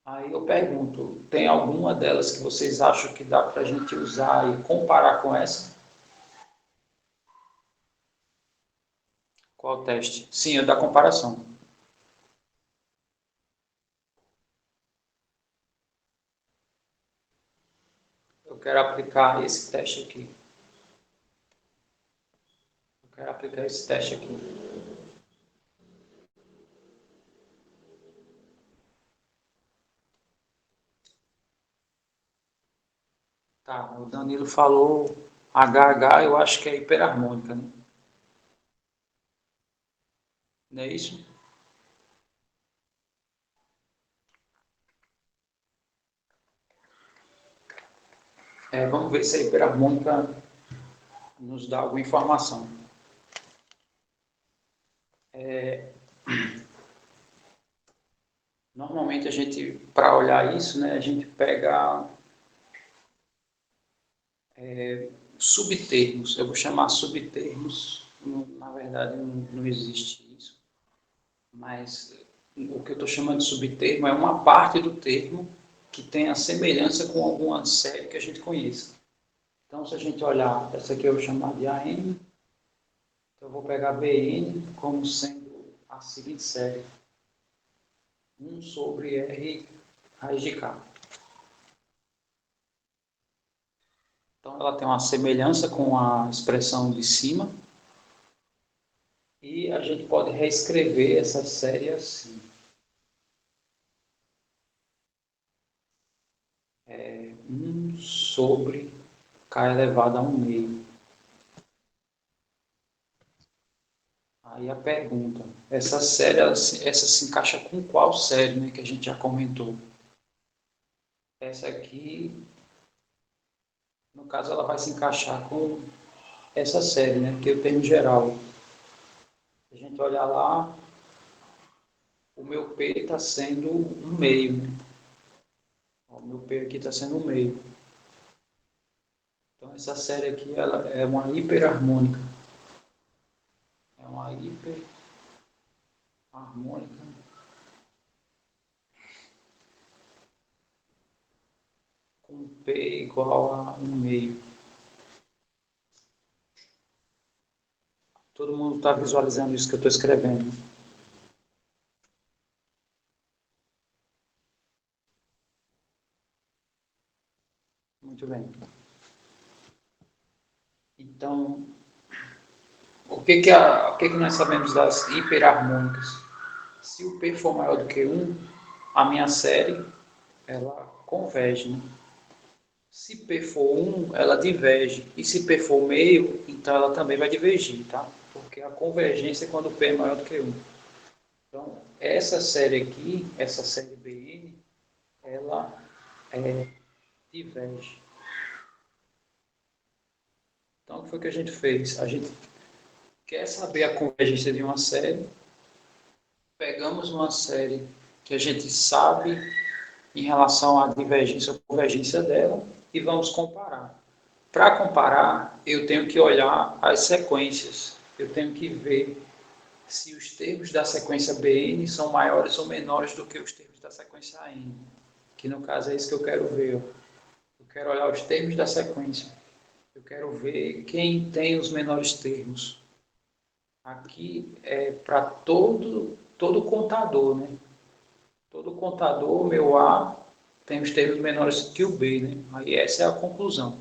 Aí eu pergunto, tem alguma delas que vocês acham que dá para a gente usar e comparar com essa? Qual o teste? Sim, é da comparação. Eu quero aplicar esse teste aqui. Eu quero aplicar esse teste aqui. Tá, o Danilo falou HH, eu acho que é hiperharmônica, né? Não é isso? Vamos ver se a hiperharmônica nos dá alguma informação. Normalmente a gente, para olhar isso, né, a gente pega subtermos. Eu vou chamar subtermos. Na verdade, não existe isso. Mas o que eu estou chamando de subtermo é uma parte do termo que tem a semelhança com alguma série que a gente conheça. Então, se a gente olhar, essa aqui eu vou chamar de AN, então eu vou pegar BN como sendo a seguinte série. 1 sobre R raiz de K. Então, ela tem uma semelhança com a expressão de cima. E a gente pode reescrever essa série assim. 1 sobre K elevado a 1 meio. Aí a pergunta, essa série, essa se encaixa com qual série, né, que a gente já comentou? Essa aqui, no caso, ela vai se encaixar com essa série, né, que é o termo geral. Se a gente olhar lá, o meu P está sendo um meio, né? O meu P aqui está sendo um meio. Então, essa série aqui ela é uma hiperharmônica. É uma hiperharmônica com P igual a um meio. Todo mundo está visualizando isso que eu estou escrevendo. Muito bem. Então, o que nós sabemos das hiperharmônicas? Se o P for maior do que 1, a minha série ela converge, né? Se P for 1, ela diverge. E se P for meio, então ela também vai divergir, tá? Porque a convergência é quando P é maior do que 1. Então, essa série aqui, essa série BN, ela diverge. Então, o que foi que a gente fez? A gente quer saber a convergência de uma série, pegamos uma série que a gente sabe em relação à divergência ou convergência dela e vamos comparar. Para comparar, eu tenho que olhar as sequências, eu tenho que ver se os termos da sequência Bn são maiores ou menores do que os termos da sequência N, que no caso é isso que eu quero ver. Eu quero olhar os termos da sequência, eu quero ver quem tem os menores termos. Aqui é para todo contador, né? Todo contador, meu A, tem os termos menores que o B, né? Aí essa é a conclusão.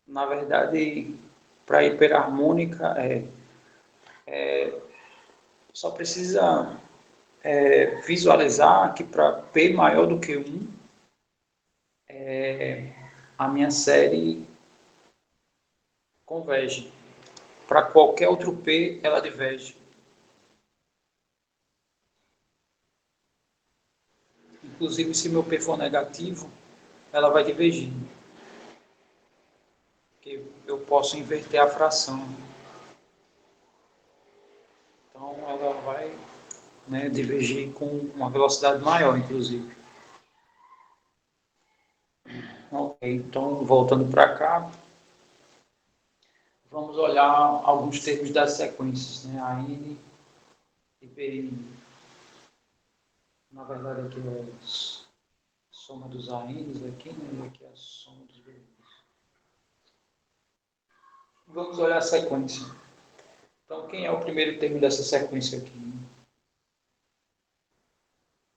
Na verdade, para hiperharmônica, só precisa visualizar que para P maior do que 1, a minha série converge. Para qualquer outro P, ela diverge. Inclusive, se meu P for negativo, ela vai divergir. Porque eu posso inverter a fração. Então, ela vai, né, divergir com uma velocidade maior, inclusive. Ok, então, voltando para cá, vamos olhar alguns termos das sequências, né? A N e BN. Na verdade, aqui é a soma dos ANs aqui, né? E aqui é a soma dos BNs. Vamos olhar a sequência. Então, quem é o primeiro termo dessa sequência aqui?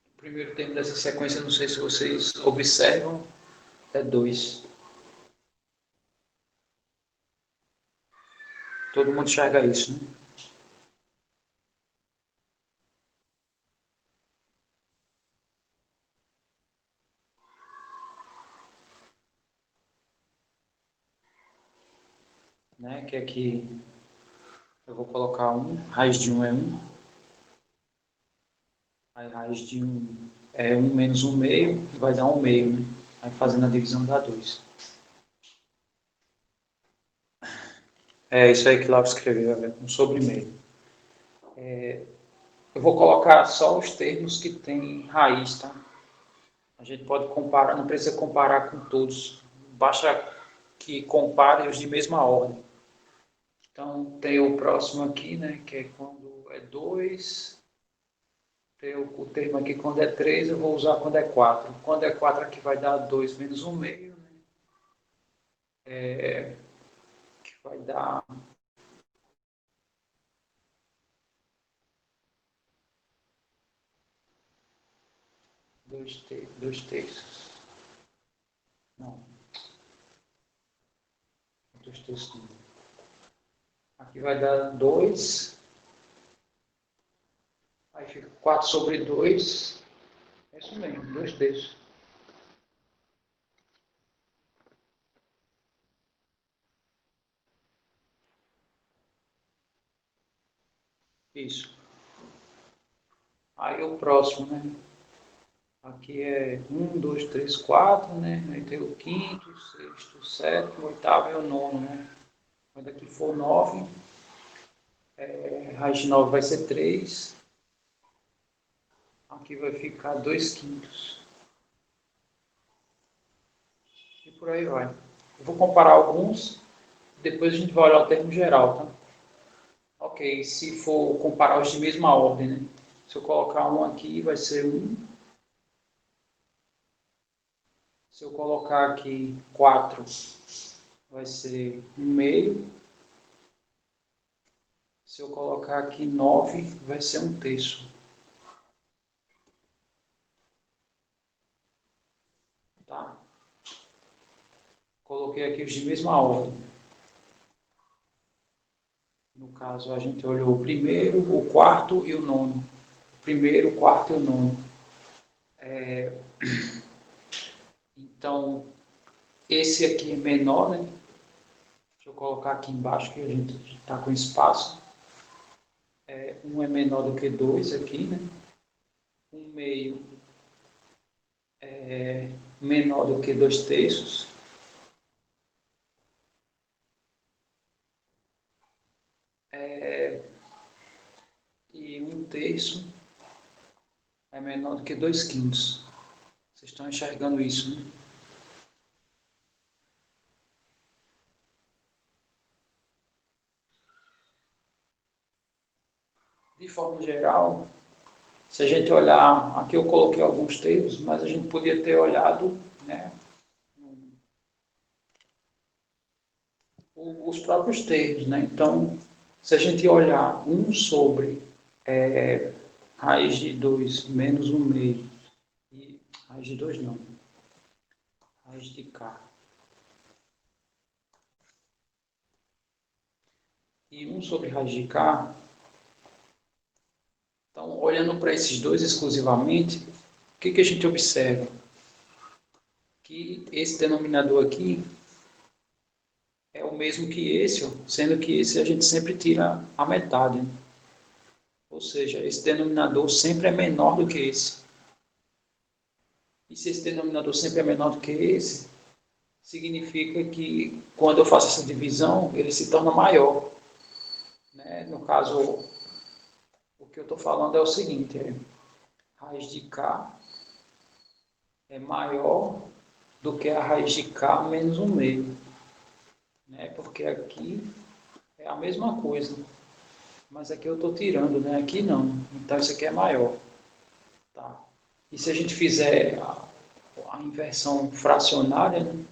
O primeiro termo dessa sequência, não sei se vocês observam, é 2. Todo mundo enxerga isso, né? Que aqui eu vou colocar 1, raiz de 1 é 1, aí raiz de 1 é 1 menos 1 meio, vai dar 1 meio, né? Aí fazendo a divisão dá 2. É isso aí que Lauro escreveu, é 1 sobre meio. Eu vou colocar só os termos que têm raiz, tá? A gente pode comparar, não precisa comparar com todos, basta que compare os de mesma ordem. Então, tem o próximo aqui, né, que é quando é 2. Tem o termo aqui quando é 3, eu vou usar quando é 4. Quando é 4 aqui vai dar 2 menos 1 meio, né? Que vai dar 2 terços. Não, 2 terços não. Aqui vai dar 2, aí fica 4 sobre 2. É isso mesmo, 2 terços. Isso. Aí o próximo, né? Aqui é 1, 2, 3, 4, né? Aí tem o quinto, sexto, sétimo, oitavo e o nono, né? Quando aqui for 9, raiz de 9 vai ser 3. Aqui vai ficar 2 quintos. E por aí vai. Eu vou comparar alguns, depois a gente vai olhar o termo geral, tá? Ok, se for comparar os de mesma ordem, né? Se eu colocar um aqui, vai ser 1. Se eu colocar aqui 4, vai ser 1 meio. Se eu colocar aqui 9, vai ser 1 terço. Tá? Coloquei aqui os de mesma ordem. No caso, a gente olhou o primeiro, o quarto e o nono. O primeiro, o quarto e o nono. Então, esse aqui é menor, né? Deixa eu colocar aqui embaixo que a gente está com espaço. Um é menor do que 2 aqui, né? Um meio é menor do que 2 terços. E 1 terço é menor do que 2 quintos. Vocês estão enxergando isso, né? De forma geral, se a gente olhar, aqui eu coloquei alguns termos, mas a gente podia ter olhado, né, os próprios termos, né? Então, se a gente olhar 1 sobre raiz de 2 menos 1 meio, e raiz de 2 não, raiz de k, e 1 sobre raiz de k, então, olhando para esses dois exclusivamente, o que a gente observa? Que esse denominador aqui é o mesmo que esse, sendo que esse a gente sempre tira a metade, né? Ou seja, esse denominador sempre é menor do que esse. E se esse denominador sempre é menor do que esse, significa que quando eu faço essa divisão, ele se torna maior, né? No caso, o que eu estou falando é o seguinte, raiz de k é maior do que a raiz de k menos 1 meio, né? Porque aqui é a mesma coisa, mas aqui eu estou tirando, né? Aqui não, então isso aqui é maior. Tá? E se a gente fizer a inversão fracionária, né?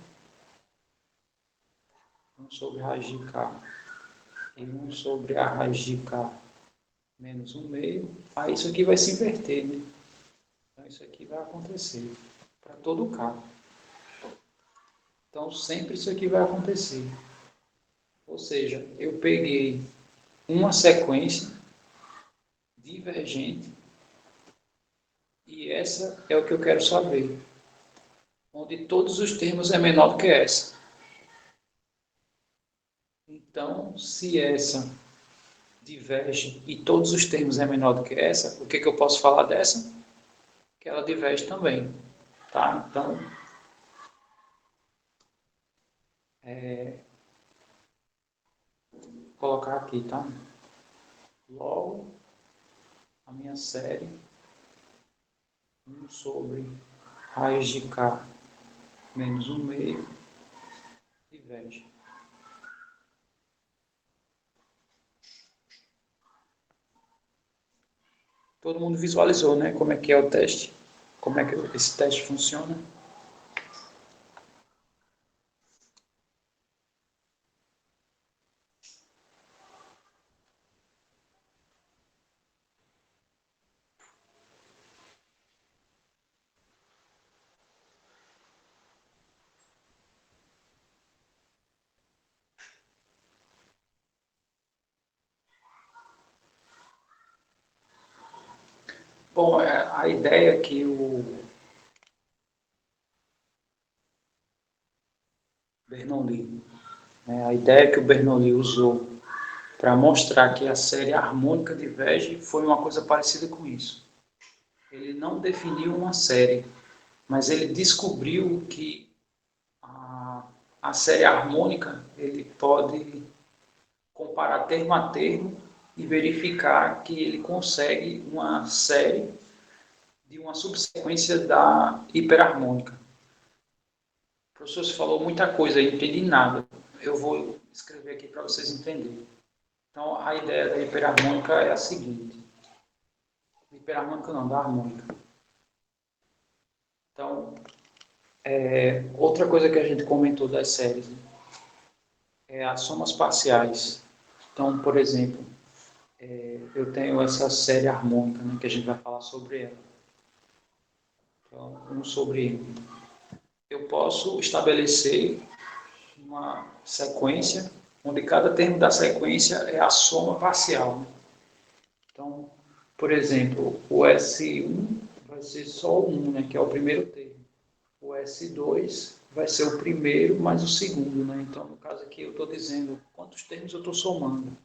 1 sobre a raiz de k e 1 sobre a raiz de k menos 1 meio, aí isso aqui vai se inverter, né? Então isso aqui vai acontecer para todo k. Então sempre isso aqui vai acontecer. Ou seja, eu peguei uma sequência divergente e essa é o que eu quero saber, onde todos os termos é menor do que essa. Então, se essa diverge e todos os termos é menor do que essa, o que eu posso falar dessa? Que ela diverge também. Tá? Então, vou colocar aqui, tá? Logo, a minha série 1 sobre raiz de k menos 1 meio diverge. Todo mundo visualizou, né? Como é que é o teste? Como é que esse teste funciona? Bom, a ideia que o Bernoulli, né, a ideia que o Bernoulli usou para mostrar que a série harmônica diverge foi uma coisa parecida com isso. Ele não definiu uma série, mas ele descobriu que a série harmônica ele pode comparar termo a termo e verificar que ele consegue uma série de uma subsequência da hiperharmônica. O professor falou muita coisa, eu não entendi nada. Eu vou escrever aqui para vocês entenderem. Então, a ideia da hiperharmônica é a seguinte. Hiperharmônica não, da harmônica. Então, outra coisa que a gente comentou das séries, né, é as somas parciais. Então, por exemplo, eu tenho essa série harmônica, né, que a gente vai falar sobre ela. Então, 1 sobre n. Eu posso estabelecer uma sequência onde cada termo da sequência é a soma parcial, né? Então, por exemplo, o S1 vai ser só o 1, né, que é o primeiro termo. O S2 vai ser o primeiro mais o segundo, né? Então, no caso aqui, eu estou dizendo quantos termos eu estou somando.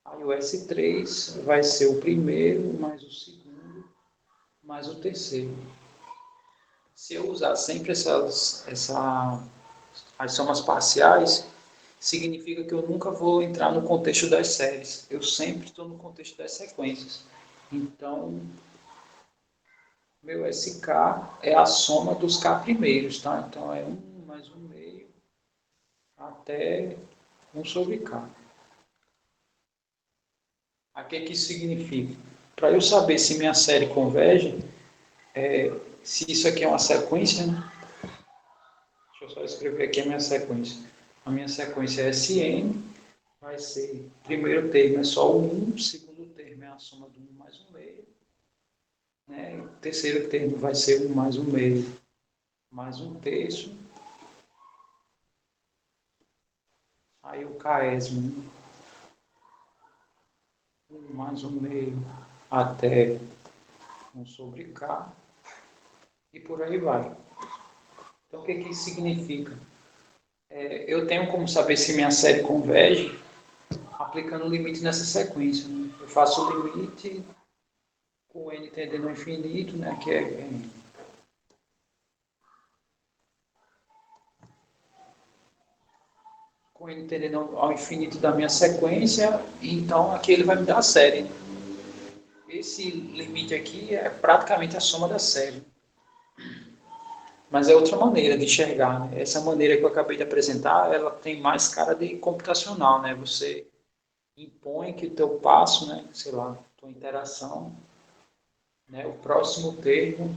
Aí o S3 vai ser o primeiro mais o segundo mais o terceiro. Se eu usar sempre as somas parciais, significa que eu nunca vou entrar no contexto das séries. Eu sempre estou no contexto das sequências. Então, meu SK é a soma dos K primeiros, tá? Então, é 1 mais 1 meio até 1 sobre K. O que isso significa? Para eu saber se minha série converge, se isso aqui é uma sequência, né? Deixa eu só escrever aqui a minha sequência. A minha sequência é SN, vai ser, primeiro termo é só o 1, segundo termo é a soma do 1 mais 1 meio, né? O terceiro termo vai ser 1 mais 1 meio mais 1 terço, aí o késimo, 1 mais 1 meio até 1 sobre K, e por aí vai. Então, o que isso significa? Eu tenho como saber se minha série converge aplicando o limite nessa sequência, né? Eu faço o limite com n tendendo ao infinito, né, que é com n tendendo ao infinito da minha sequência, então aqui ele vai me dar a série. Esse limite aqui é praticamente a soma da série. Mas é outra maneira de enxergar, né? Essa maneira que eu acabei de apresentar, ela tem mais cara de computacional, né? Você impõe que o teu passo, né, sei lá, tua interação, né, o próximo termo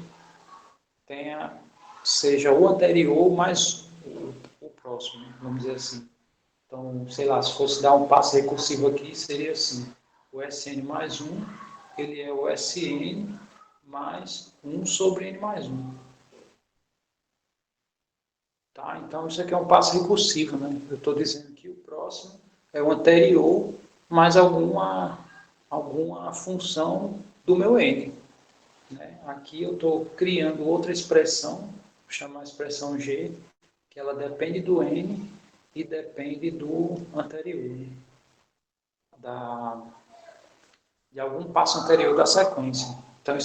seja o anterior mais o próximo, né? Vamos dizer assim. Então, sei lá, se fosse dar um passo recursivo aqui, seria assim: o Sn mais 1, ele é o Sn mais 1 sobre n mais 1. Tá? Então, isso aqui é um passo recursivo, né? Eu estou dizendo que o próximo é o anterior mais alguma função do meu n. Né? Aqui eu estou criando outra expressão, vou chamar a expressão g, que ela depende do n e depende do anterior, né? De algum passo anterior da sequência. Então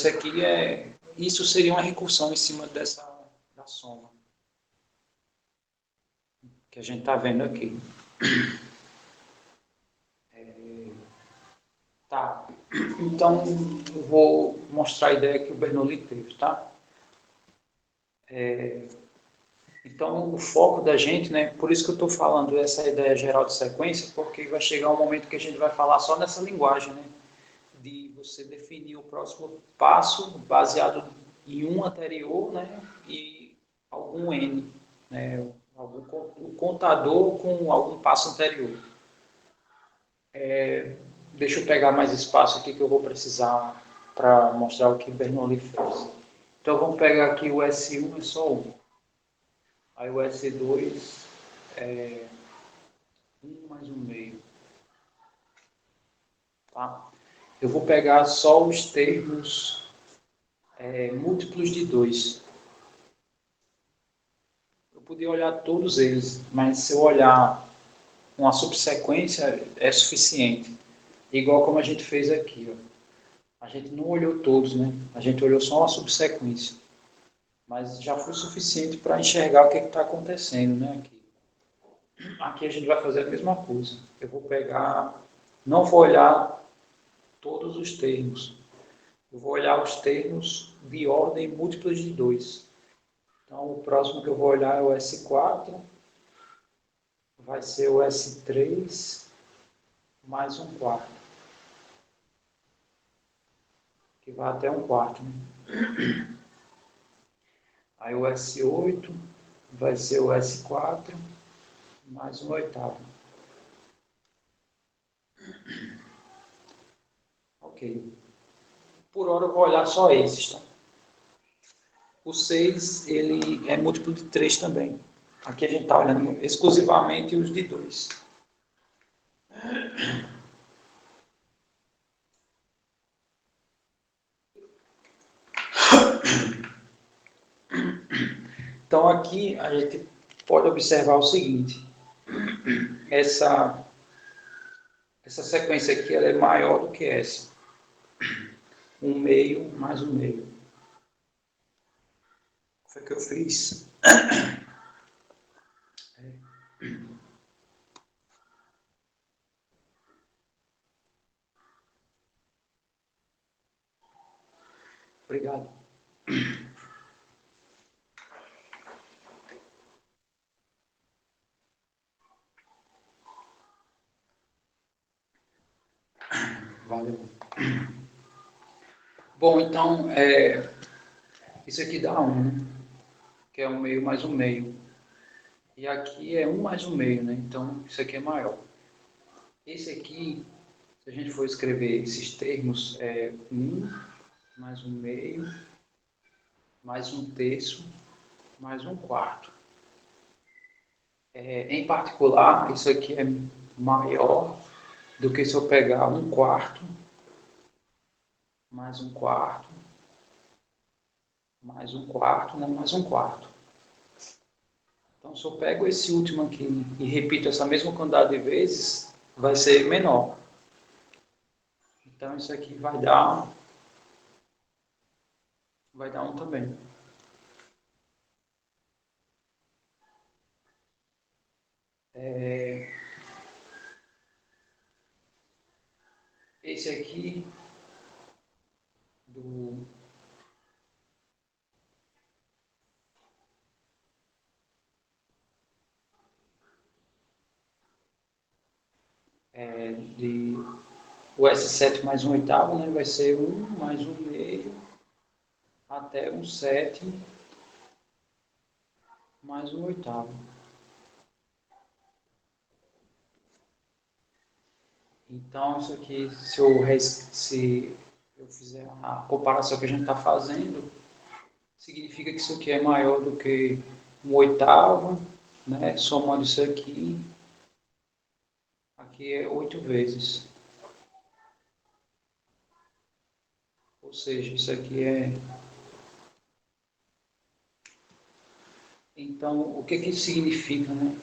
isso seria uma recursão em cima da soma que a gente está vendo aqui. Tá. Então eu vou mostrar a ideia que o Bernoulli teve, tá? Então o foco da gente, né? Por isso que eu estou falando essa ideia geral de sequência, porque vai chegar um momento que a gente vai falar só nessa linguagem, né? De você definir o próximo passo baseado em um anterior, né, e algum n, né, o contador com algum passo anterior. Deixa eu pegar mais espaço aqui que eu vou precisar para mostrar o que Bernoulli fez. Então vamos pegar aqui o S1 é só 1. Aí o S2 é 1 mais 1 meio. Tá? Eu vou pegar só os termos múltiplos de 2. Eu podia olhar todos eles, mas se eu olhar uma subsequência é suficiente. Igual como a gente fez aqui. Ó. A gente não olhou todos, né? A gente olhou só uma subsequência. Mas já foi suficiente para enxergar o que está acontecendo, né? Aqui a gente vai fazer a mesma coisa. Eu vou pegar, não vou olhar todos os termos. Eu vou olhar os termos de ordem múltiplas de 2. Então, o próximo que eu vou olhar é o S4, vai ser o S3 mais um quarto, que vai até um quarto. Né? Aí o S8 vai ser o S4 mais um oitavo. Ok. Por hora eu vou olhar só esses. Tá? O 6 ele é múltiplo de 3 também. Aqui a gente está olhando exclusivamente os de 2. Então aqui a gente pode observar o seguinte, essa, essa sequência aqui ela é maior do que essa, um meio mais um meio. Foi o que eu fiz. Obrigado. Valeu. Bom, então, isso aqui dá um, né? Que é um meio mais um meio. E aqui é um mais um meio, né? Então, isso aqui é maior. Esse aqui, se a gente for escrever esses termos, é um mais um meio, mais um terço, mais um quarto. Em particular, isso aqui é maior do que se eu pegar um quarto, mais um quarto, mais um quarto, não, mais um quarto. Então, se eu pego esse último aqui e repito essa mesma quantidade de vezes, vai ser menor. Então, isso aqui vai dar um também. Esse aqui do de o S7 mais um oitavo, né, vai ser um mais um meio até um sétimo mais um oitavo. Então, isso aqui, se eu fizer a comparação que a gente está fazendo, significa que isso aqui é maior do que um oitavo, né? Somando isso aqui é 8 vezes. Ou seja, isso aqui é. Então, o que que isso significa, né?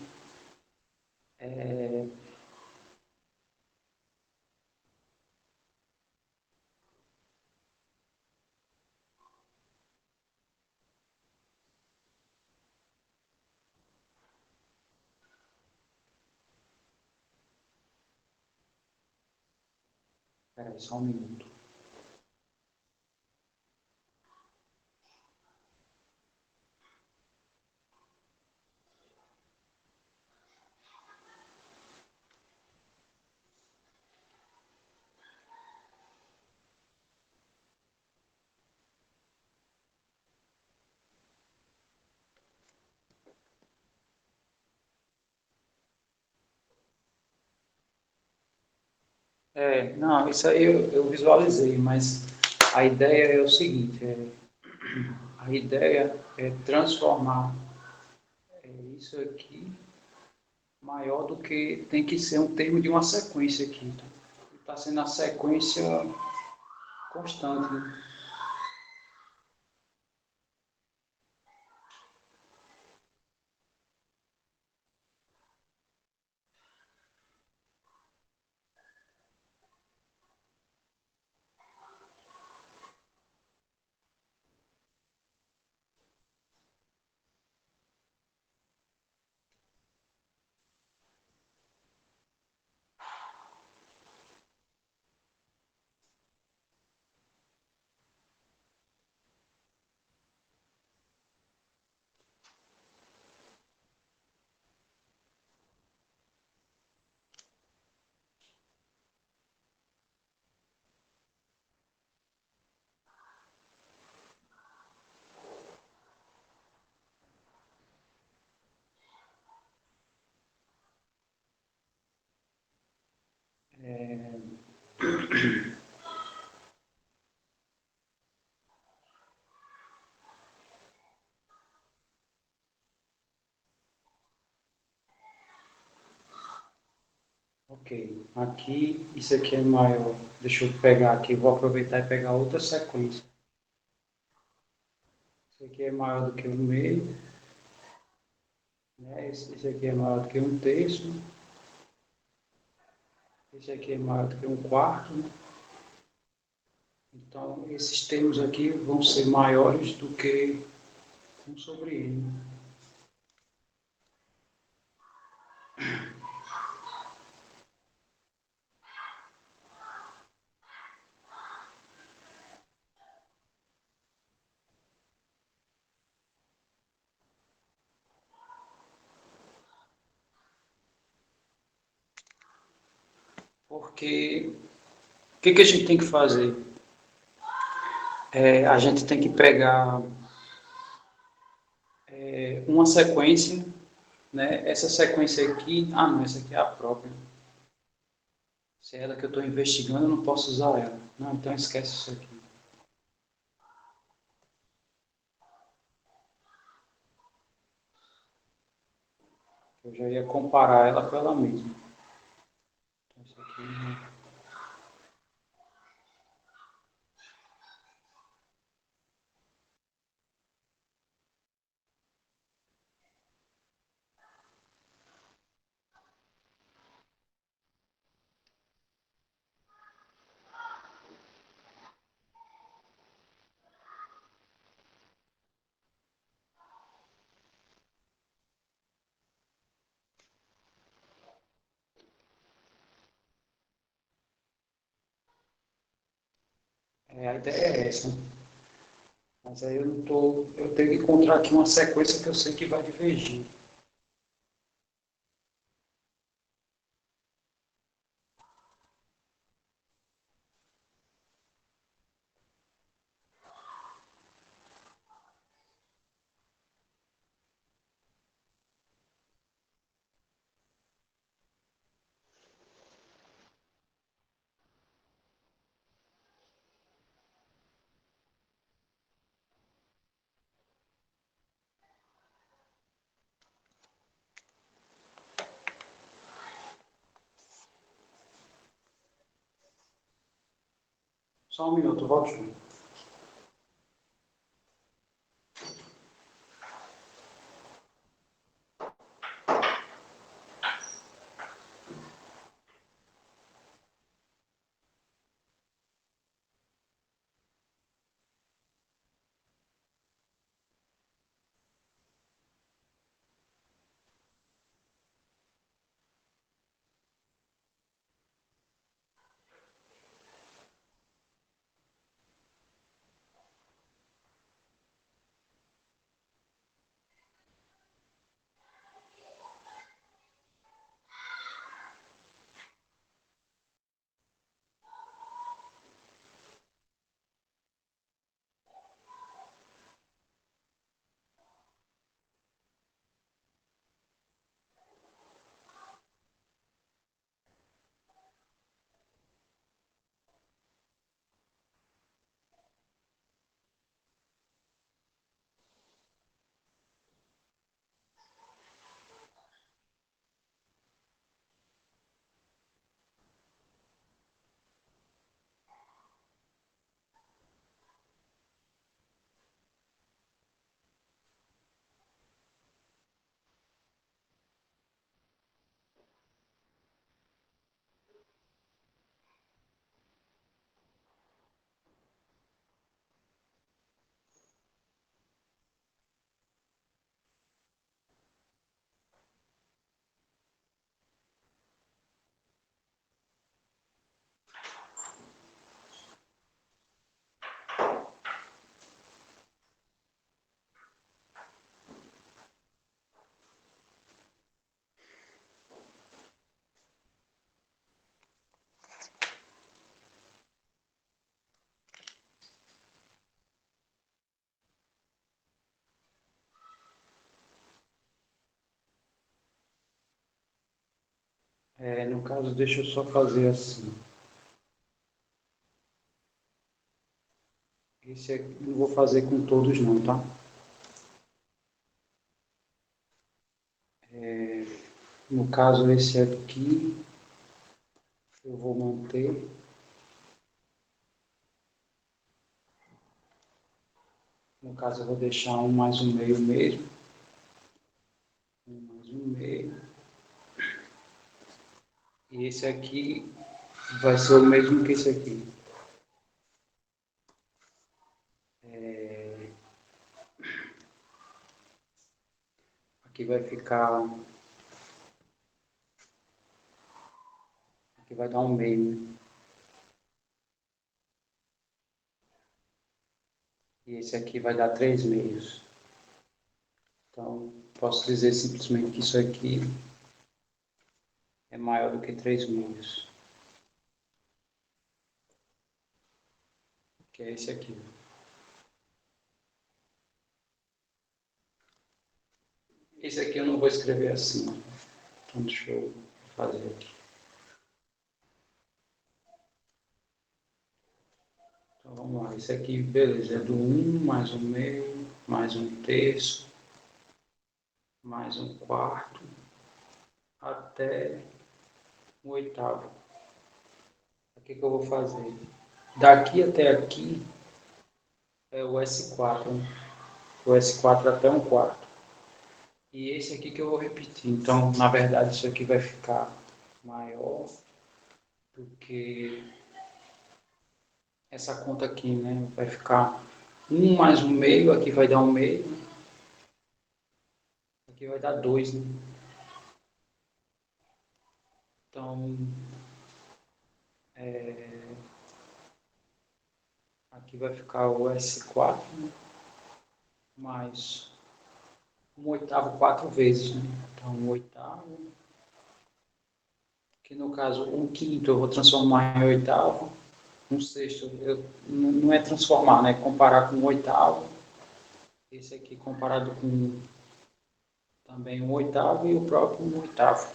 Espera aí, só um minuto. Não, isso aí eu visualizei, mas a ideia é o seguinte, a ideia é transformar isso aqui maior do que tem que ser um termo de uma sequência aqui. Está sendo a sequência constante, né? Aqui, isso aqui é maior. Deixa eu pegar aqui, vou aproveitar e pegar outra sequência. Isso aqui é maior do que um meio, né? Esse aqui é maior do que um terço. Esse aqui é maior do que um quarto, né? Então, esses termos aqui vão ser maiores do que 1 sobre n. Porque o que a gente tem que fazer? A gente tem que pegar uma sequência, né? Essa sequência aqui, não, essa aqui é a própria. Se é ela que eu estou investigando, eu não posso usar ela. Não, então esquece isso aqui. Eu já ia comparar ela com ela mesma. Então, isso aqui a ideia é essa. Mas aí eu não tô, eu tenho que encontrar aqui uma sequência que eu sei que vai divergir. Só um minuto, volto junto. No caso, deixa eu só fazer assim. Esse aqui não vou fazer com todos não, tá? No caso, esse aqui Eu vou manter. No caso, eu vou deixar 1 mais 1 meio mesmo. 1 mais 1 meio. E esse aqui vai ser o mesmo que esse aqui. Aqui vai ficar... Aqui vai dar 1 meio, né? E esse aqui vai dar 3 meios. Então, posso dizer simplesmente que isso aqui é maior do que 3 meios. Que é esse aqui. Esse aqui eu não vou escrever assim. Então, deixa eu fazer aqui. Então, vamos lá. Esse aqui, beleza, é do 1 mais 1 meio, mais 1 terço, mais 1 quarto, até o oitavo. O que eu vou fazer? Daqui até aqui é o S4, né? O S4 até 1 quarto. E esse aqui que eu vou repetir. Então, na verdade, isso aqui vai ficar maior do que essa conta aqui, né? Vai ficar 1 mais 1 meio, aqui vai dar 1 meio, aqui vai dar 2, né? Então, aqui vai ficar o S4, né? Mais 1 oitavo 4 vezes, né? Então, 1 oitavo, que no caso 1 quinto eu vou transformar em oitavo, 1 sexto não é transformar, né? Comparar com 1 oitavo, esse aqui comparado com também 1 oitavo e o próprio 1 oitavo.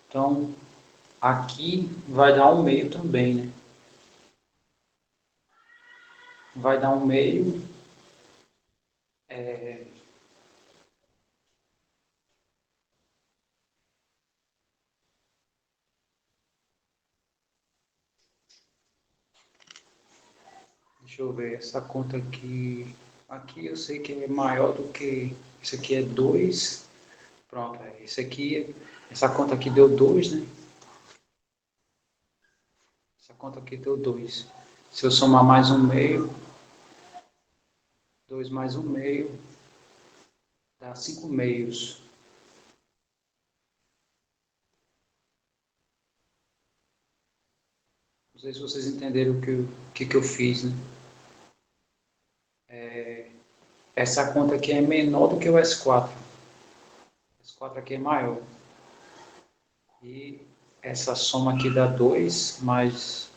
Então, aqui vai dar 1 meio também, né? Vai dar 1 meio. Deixa eu ver, essa conta aqui. Aqui eu sei que é maior do que. Isso aqui é 2. Pronto, esse aqui. Essa conta aqui deu 2, né? Essa conta aqui deu 2. Se eu somar mais 1 meio, 2 mais 1 meio, dá 5 meios. Não sei se vocês entenderam o que eu fiz, né? Essa conta aqui é menor do que o S4. O S4 aqui é maior. E essa soma aqui dá 2 mais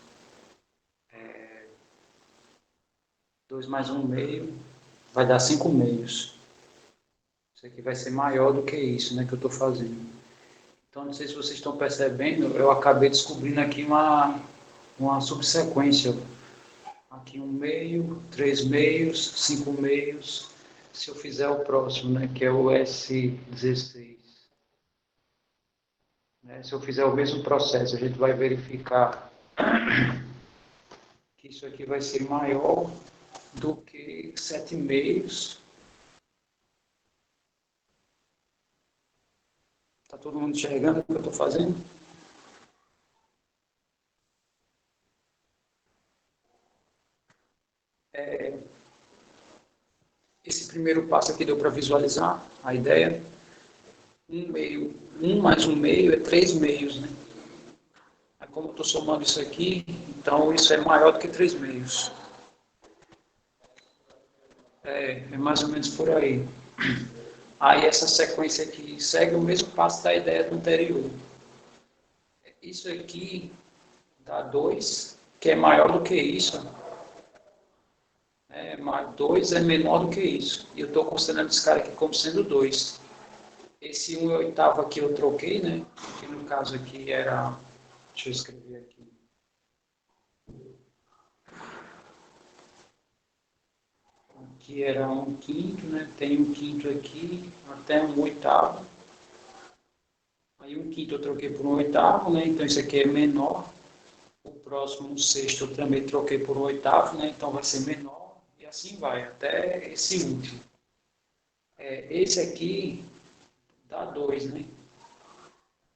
2 mais 1 meio, vai dar 5 meios. Isso aqui vai ser maior do que isso, né, que eu estou fazendo. Então, não sei se vocês estão percebendo, eu acabei descobrindo aqui uma subsequência. Aqui 1 meio, 3 meios, 5 meios. Se eu fizer o próximo, né, que é o S16. Né, se eu fizer o mesmo processo, a gente vai verificar que isso aqui vai ser maior do que 7 meios. Está todo mundo enxergando o que eu estou fazendo? Esse primeiro passo aqui deu para visualizar a ideia. 1 meio, 1 mais 1 meio é 3 meios, né? Aí, como eu estou somando isso aqui, então isso é maior do que 3 meios. É mais ou menos por aí. Aí essa sequência aqui segue o mesmo passo da ideia do anterior. Isso aqui dá 2, que é maior do que isso. 2 é menor do que isso. E eu estou considerando esse cara aqui como sendo 2. Esse 1 oitavo aqui eu troquei, né? Que no caso aqui era... Deixa eu escrever aqui. Aqui era 1 quinto, né? Tem 1 quinto aqui, até 1 oitavo. Aí 1 quinto eu troquei por um oitavo, né? Então isso aqui é menor. O próximo, um sexto, eu também troquei por um oitavo, né? Então vai ser menor. E assim vai, até esse último. Esse aqui dá 2, né?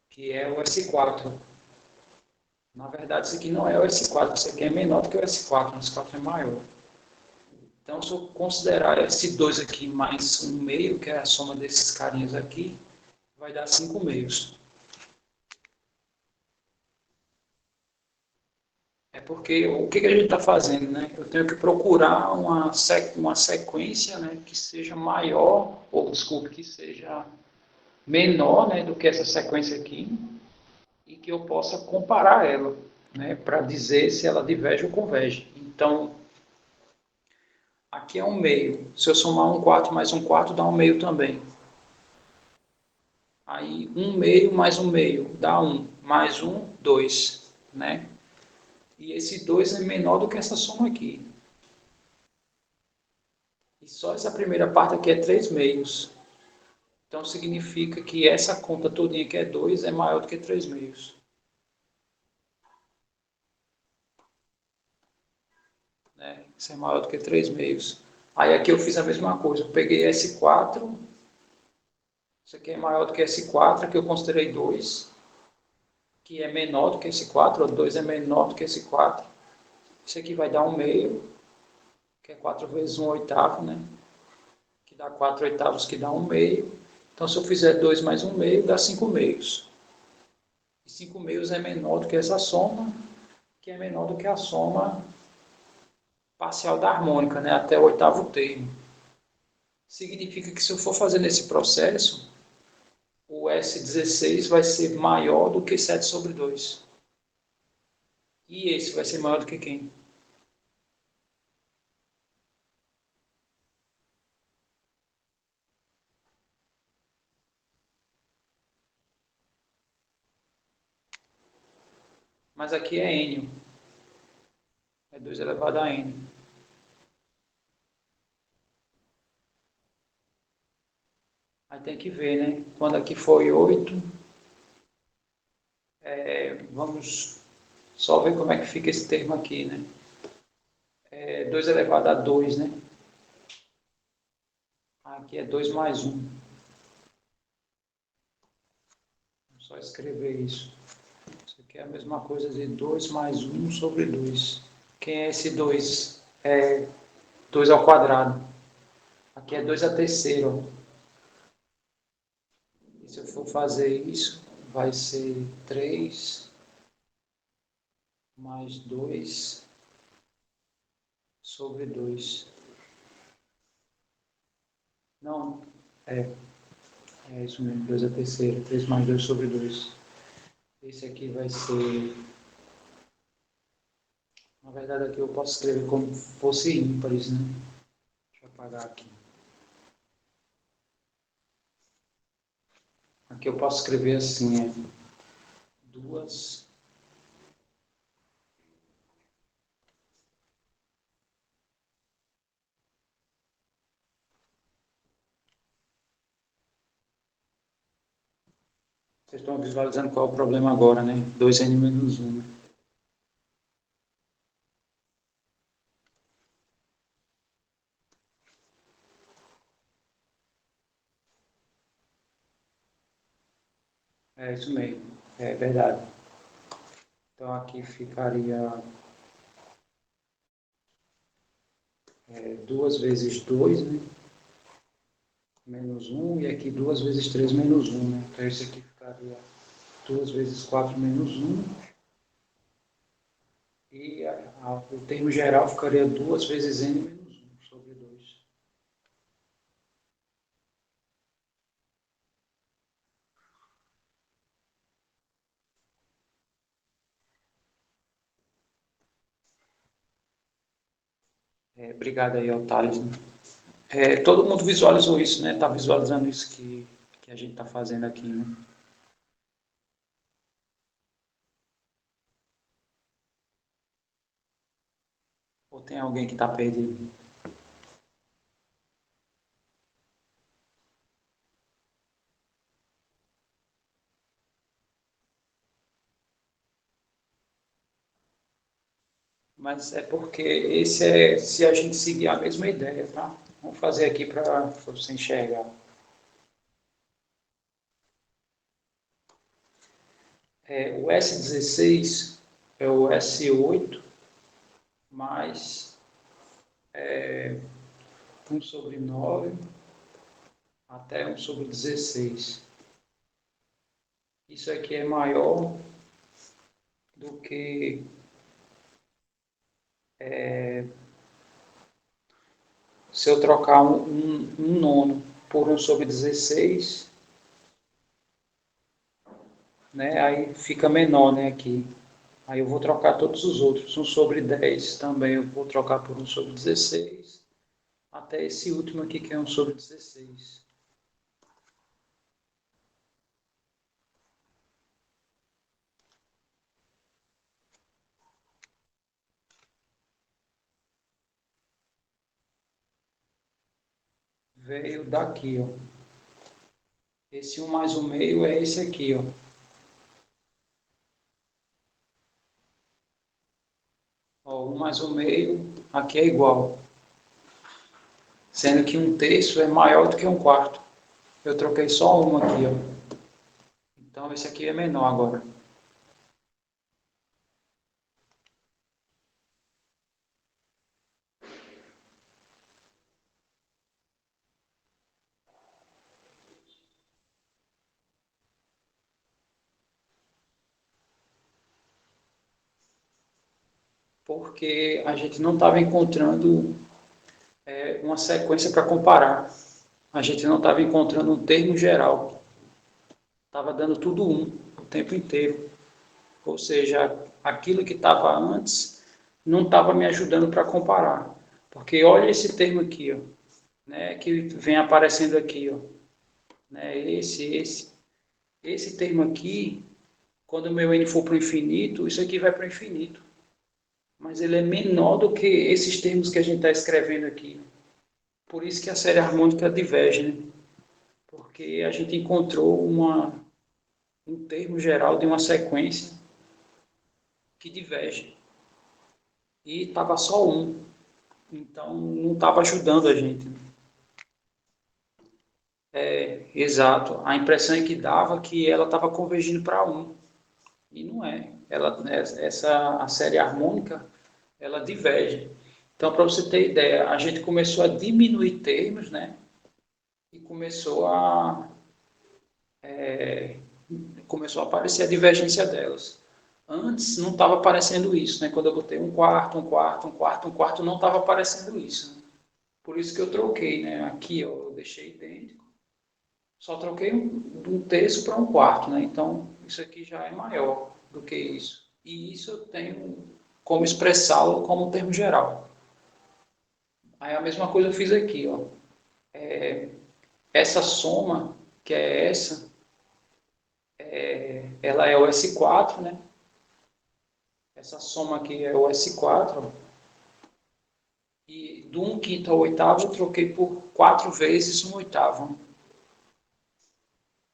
Que é o S4. Na verdade, isso aqui não é o S4, isso aqui é menor do que o S4, o S4 é maior. Então, se eu considerar esse 2 aqui mais um meio, que é a soma desses carinhas aqui, vai dar 5 meios. É porque o que a gente está fazendo, né? Eu tenho que procurar uma sequência, né, que seja maior, ou desculpe, que seja menor, né, do que essa sequência aqui, e que eu possa comparar ela, né, para dizer se ela diverge ou converge. Então, aqui é um meio. Se eu somar um quarto mais um quarto, dá um meio também. Aí, um meio mais um meio dá um. Mais um, dois, né? E esse 2 é menor do que essa soma aqui. E só essa primeira parte aqui é 3 meios. Então, significa que essa conta todinha que é 2 é maior do que 3 meios. Né? Isso é maior do que 3 meios. Aí aqui eu fiz a mesma coisa. Eu peguei S4. Isso aqui é maior do que S4, que eu considerei 2. Que é menor do que S4. O 2 é menor do que S4. Isso aqui vai dar um meio, que é 4 vezes um oitavo, né? Que dá 4 oitavos, que dá um meio. Então, se eu fizer 2 mais um meio, dá 5 meios. E 5 meios é menor do que essa soma, que é menor do que a soma parcial da harmônica, né? Até o oitavo termo. Significa que se eu for fazer nesse processo, o S16 vai ser maior do que 7 sobre 2. E esse vai ser maior do que quem? Mas aqui é N. É 2 elevado a N. Aí tem que ver, né? Quando aqui foi 8, vamos só ver como é que fica esse termo aqui, né? 2 elevado a 2, né? Aqui é 2 mais 1. Vou só escrever isso. Isso aqui é a mesma coisa de 2 mais 1 sobre 2. Quem é esse 2? É 2 ao quadrado. Aqui é 2 a terceira. E se eu for fazer isso, vai ser 3 mais 2 sobre 2. Não, é, é isso mesmo, 2 a terceira. 3 mais 2 sobre 2. Esse aqui vai ser... Na verdade, aqui eu posso escrever como fosse ímpares, né? Deixa eu apagar aqui. Aqui eu posso escrever assim, duas... Vocês estão visualizando qual é o problema agora, né? 2n menos 1. Né? É isso mesmo, é verdade. Então aqui ficaria 2 vezes 2, né? Menos 1, e aqui 2 vezes 3 menos 1, né? Então esse aqui ficaria 2 vezes 4 menos 1, e o termo geral ficaria 2 vezes n menos 1 sobre 2. Obrigado aí, Otales. Né? Todo mundo visualizou isso, né? Está visualizando isso que a gente está fazendo aqui, né? Ou tem alguém que está perdido? Mas é porque esse é se a gente seguir a mesma ideia, tá? Vamos fazer aqui para você enxergar. O S16 é o S8 mais 1/9 até 1/16. Isso aqui é maior do que se eu trocar um nono por 1/16, né? Aí fica menor, né, aqui. Aí eu vou trocar todos os outros. 1/10 também eu vou trocar por 1/16, até esse último aqui que é 1/16. Veio daqui, ó. Esse 1 mais 1/2 é esse aqui, ó. Ó, 1 mais 1/2 aqui é igual. Sendo que 1/3 é maior do que 1/4. Eu troquei só uma aqui, ó. Então esse aqui é menor agora. Porque a gente não estava encontrando uma sequência para comparar. A gente não estava encontrando um termo geral. Estava dando tudo o tempo inteiro. Ou seja, aquilo que estava antes não estava me ajudando para comparar. Porque olha esse termo aqui, ó, né, que vem aparecendo aqui, ó, né, esse termo aqui, quando o meu n for para o infinito, isso aqui vai para o infinito. Mas ele é menor do que esses termos que a gente está escrevendo aqui. Por isso que a série harmônica diverge, né? Porque a gente encontrou um termo geral de uma sequência que diverge. E estava só um. Então não estava ajudando a gente. Exato. A impressão é que dava que ela estava convergindo para um. E não é. A série harmônica, ela diverge. Então, para você ter ideia, a gente começou a diminuir termos, né? E começou a aparecer a divergência delas. Antes não estava aparecendo isso, né? Quando eu botei um quarto, um quarto, um quarto, um quarto, não estava aparecendo isso. Né? Por isso que eu troquei, né? Aqui ó, eu deixei idêntico, só troquei um terço para um quarto, né? Então isso aqui já é maior do que isso. E isso eu tenho como expressá-lo como um termo geral. Aí a mesma coisa eu fiz aqui, ó. Essa soma, que é essa, ela é o S4, né? Essa soma aqui é o S4, e do 1/5 ao oitavo eu troquei por 4 vezes 1/8.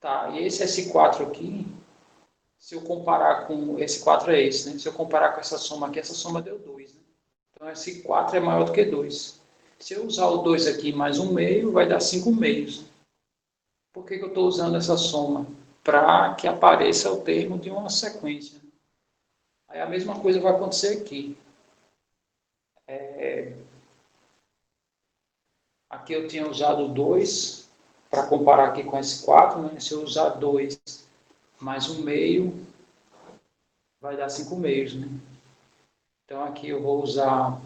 Tá? E esse S4 aqui, se eu comparar com esse 4 é esse, né? Se eu comparar com essa soma aqui, essa soma deu 2. Né? Então esse 4 é maior do que 2. Se eu usar o 2 aqui mais 1/2, vai dar 5/2. Né? Por que eu estou usando essa soma? Para que apareça o termo de uma sequência. Aí a mesma coisa vai acontecer aqui. Aqui eu tinha usado 2 para comparar aqui com esse 4, né? Se eu usar 2 mais 1/2, vai dar 5/2, né? Então aqui eu vou usar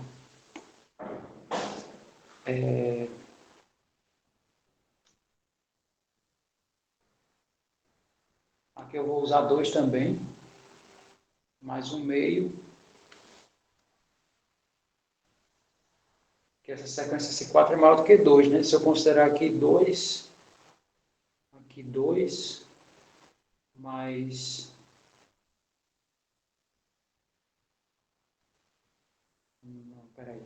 aqui eu vou usar 2 também, mais 1/2, que essa sequência C4 é maior do que 2, né? Se eu considerar aqui 2 mais... Não, peraí.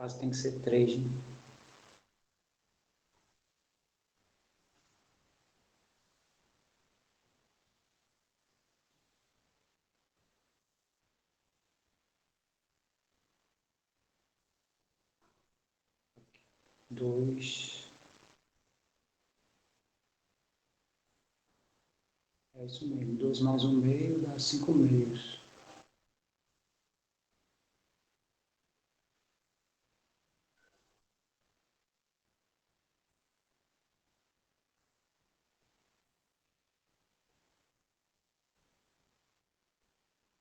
caso tem que ser 3, né? Dois. É isso mesmo. 2 mais 1/2 dá 5/2.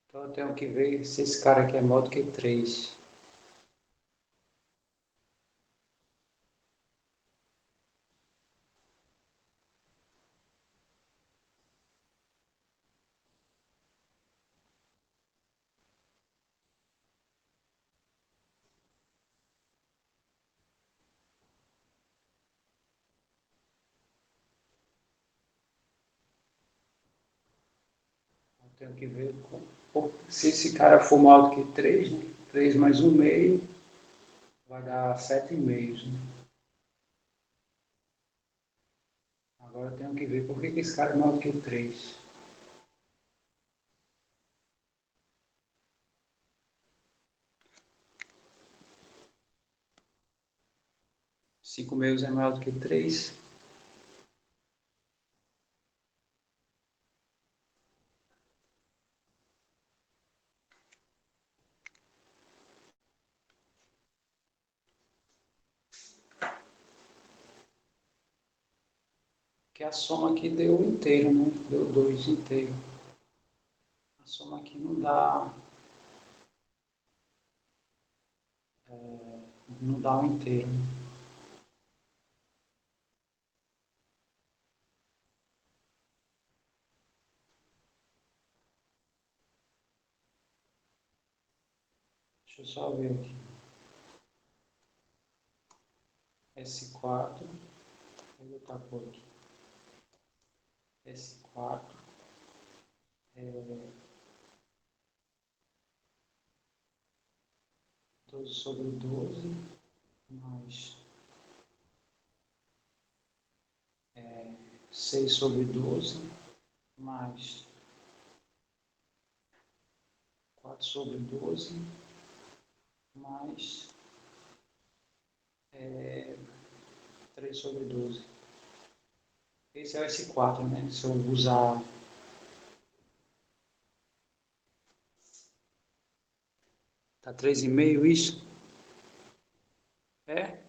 Então eu tenho que ver se esse cara aqui é maior do que 3. Eu tenho que ver se esse cara for maior do que 3, né? 3 mais 1/2 vai dar 7/2, né? Agora eu tenho que ver por que esse cara é maior do que 3. 5/2 é maior do que 3. Que a soma aqui deu inteiro, né? Deu 2 inteiro. A soma aqui não dá um inteiro. Deixa eu só ver aqui. S4, vou botar por aqui. S4, 12 sobre 12, mais 6 sobre 12, mais 4 sobre 12, mais 3 sobre 12. Esse é o S4, né? Se eu usar... Tá 3,5 isso? É?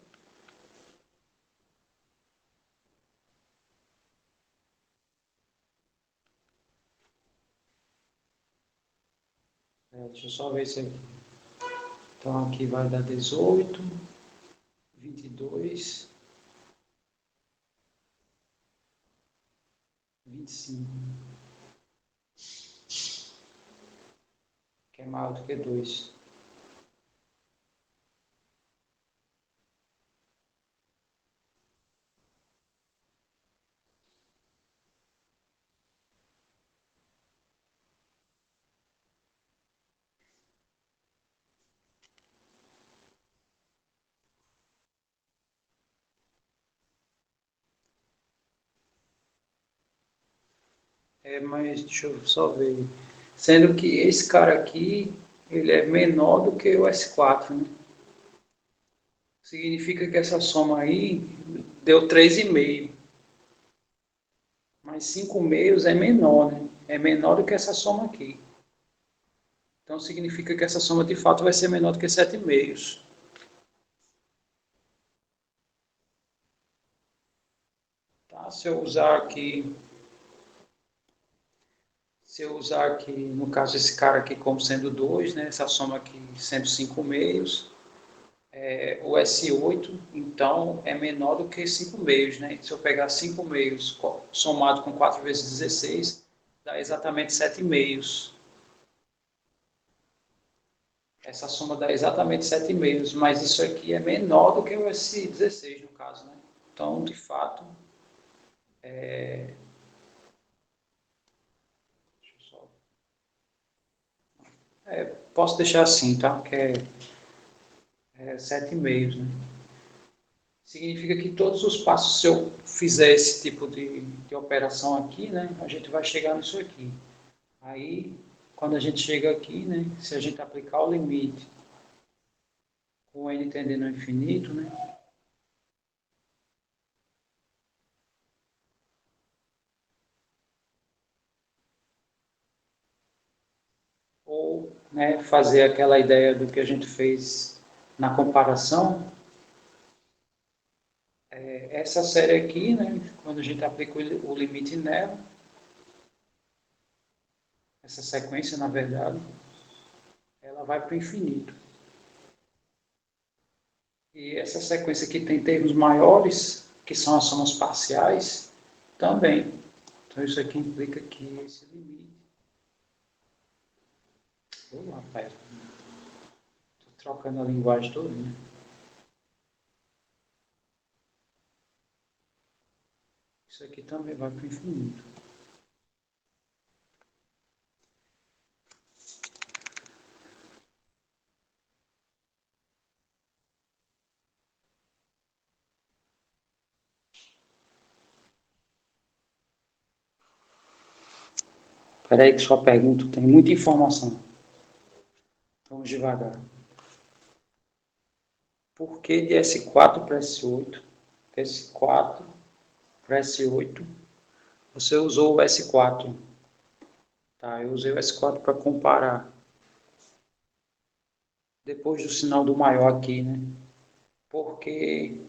Deixa eu só ver isso aqui. Então aqui vai dar 18, 22, 25, que é maior do que 2. Mas deixa eu só ver. Sendo que esse cara aqui, ele é menor do que o S4, né? Significa que essa soma aí deu 3,5. Mas 5/2 é menor, né? É menor do que essa soma aqui. Então significa que essa soma de fato vai ser menor do que 7/2. Tá? Se eu usar aqui, no caso, esse cara aqui como sendo 2, né? Essa soma aqui sendo 5/2, o S8, então, é menor do que 5/2, né? Se eu pegar 5/2 somado com 4 vezes 16, dá exatamente 7/2. Essa soma dá exatamente 7/2, mas isso aqui é menor do que o S16, no caso, né? Então, de fato, deixa eu só, posso deixar assim, tá? 7,5, né? Significa que todos os passos, se eu fizer esse tipo de operação aqui, né, a gente vai chegar nisso aqui. Aí, quando a gente chega aqui, né, se a gente aplicar o limite com n tendendo ao infinito, né, ou né, fazer aquela ideia do que a gente fez na comparação, essa série aqui, né, quando a gente aplica o limite nela, essa sequência, na verdade, ela vai para o infinito. E essa sequência aqui tem termos maiores, que são as somas parciais, também. Então, isso aqui implica que esse limite... Ô, rapaz, estou trocando a linguagem toda, né? Isso aqui também vai para o infinito. Espera aí que sua pergunta tem muita informação. Vamos devagar. Por que de S4 para S8? S4 para S8, você usou o S4. Tá, eu usei o S4 para comparar. Depois do sinal do maior aqui, né? Porque,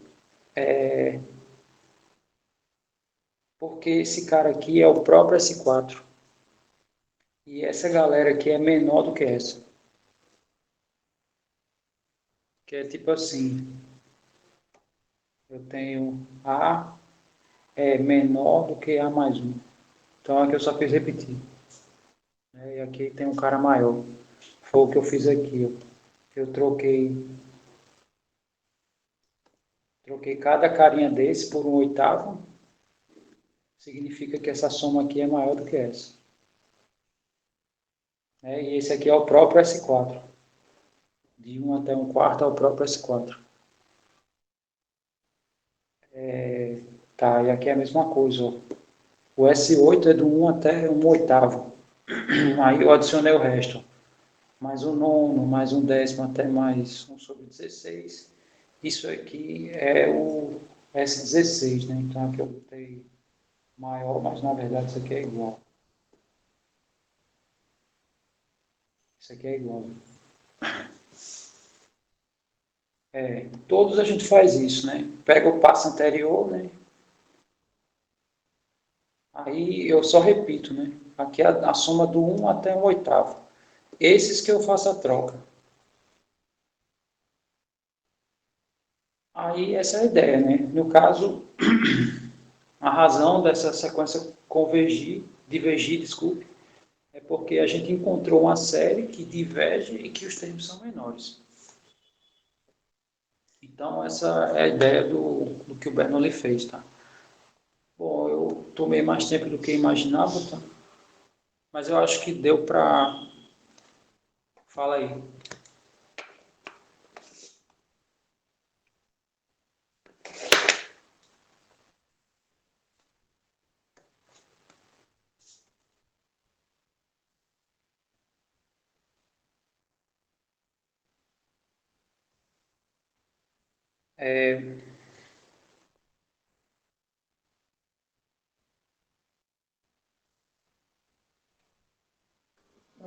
porque esse cara aqui é o próprio S4. E essa galera aqui é menor do que essa. Que é tipo assim, eu tenho A é menor do que A mais um. Então aqui eu só fiz repetir. E aqui tem um cara maior. Foi o que eu fiz aqui. Eu troquei cada carinha desse por um oitavo. Significa que essa soma aqui é maior do que essa. E esse aqui é o próprio S4. De 1 até 1/4 é o próprio S4. Tá, e aqui é a mesma coisa. Ó. O S8 é do 1 até 1/8. Aí eu adicionei o resto. Mais um nono, mais um décimo, até mais 1/16. Isso aqui é o S16, né? Então aqui eu botei maior, mas na verdade isso aqui é igual. Isso aqui é igual. Todos a gente faz isso, né? Pega o passo anterior, né? Aí eu só repito, né? Aqui é a soma do 1 até 1/8. Esses que eu faço a troca. Aí essa é a ideia, né? No caso, a razão dessa sequência divergir, desculpe, é porque a gente encontrou uma série que diverge e que os termos são menores. Então, essa é a ideia do que o Bernoulli fez, tá? Bom, eu tomei mais tempo do que imaginava, tá? Mas eu acho que deu para... Fala aí. É,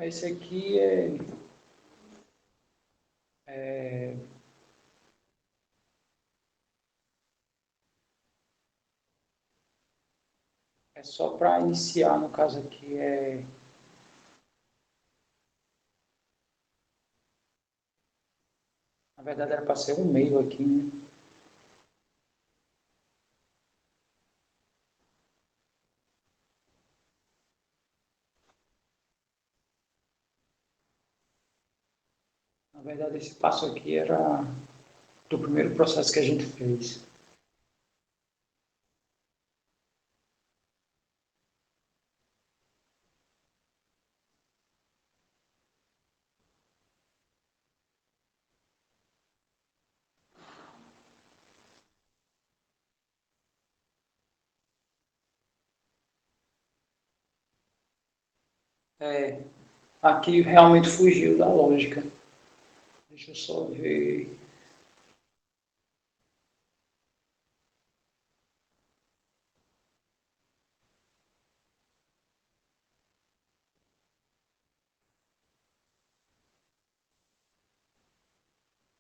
esse aqui é só para iniciar, no caso aqui na verdade era para ser um meio aqui, né? Na verdade esse passo aqui era do primeiro processo que a gente fez. É, aqui realmente fugiu da lógica. Deixa eu só ver.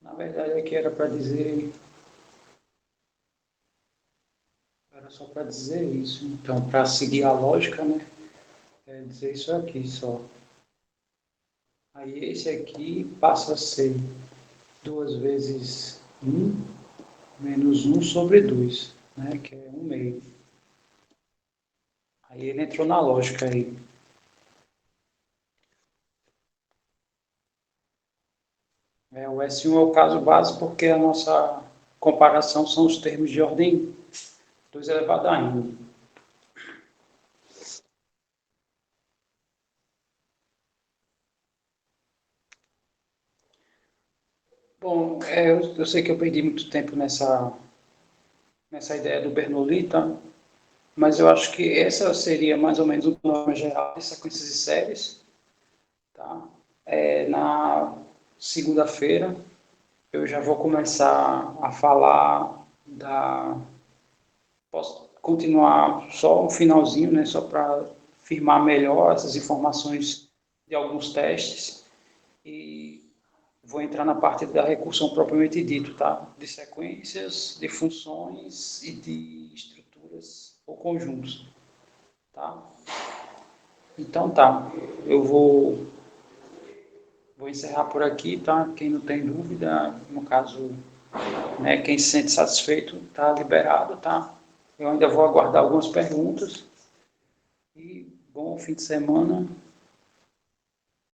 Na verdade, aqui era só para dizer isso. Então, para seguir a lógica, né? É dizer isso aqui só. Aí esse aqui passa a ser 2 vezes um menos um sobre 2, né? Que é um meio. Aí ele entrou na lógica aí. O S1 é o caso básico porque a nossa comparação são os termos de ordem 2 elevado a n. Bom, eu sei que eu perdi muito tempo nessa ideia do Bernoulli, tá? Mas eu acho que essa seria mais ou menos o norma geral de sequências e séries. Tá? Na segunda-feira eu já vou começar a falar da. Posso continuar só o finalzinho, né? Só para firmar melhor essas informações de alguns testes. E vou entrar na parte da recursão propriamente dito, tá? De sequências, de funções e de estruturas ou conjuntos, tá? Então tá, eu vou encerrar por aqui, tá? Quem não tem dúvida, no caso, né, quem se sente satisfeito, tá liberado, tá? Eu ainda vou aguardar algumas perguntas e bom fim de semana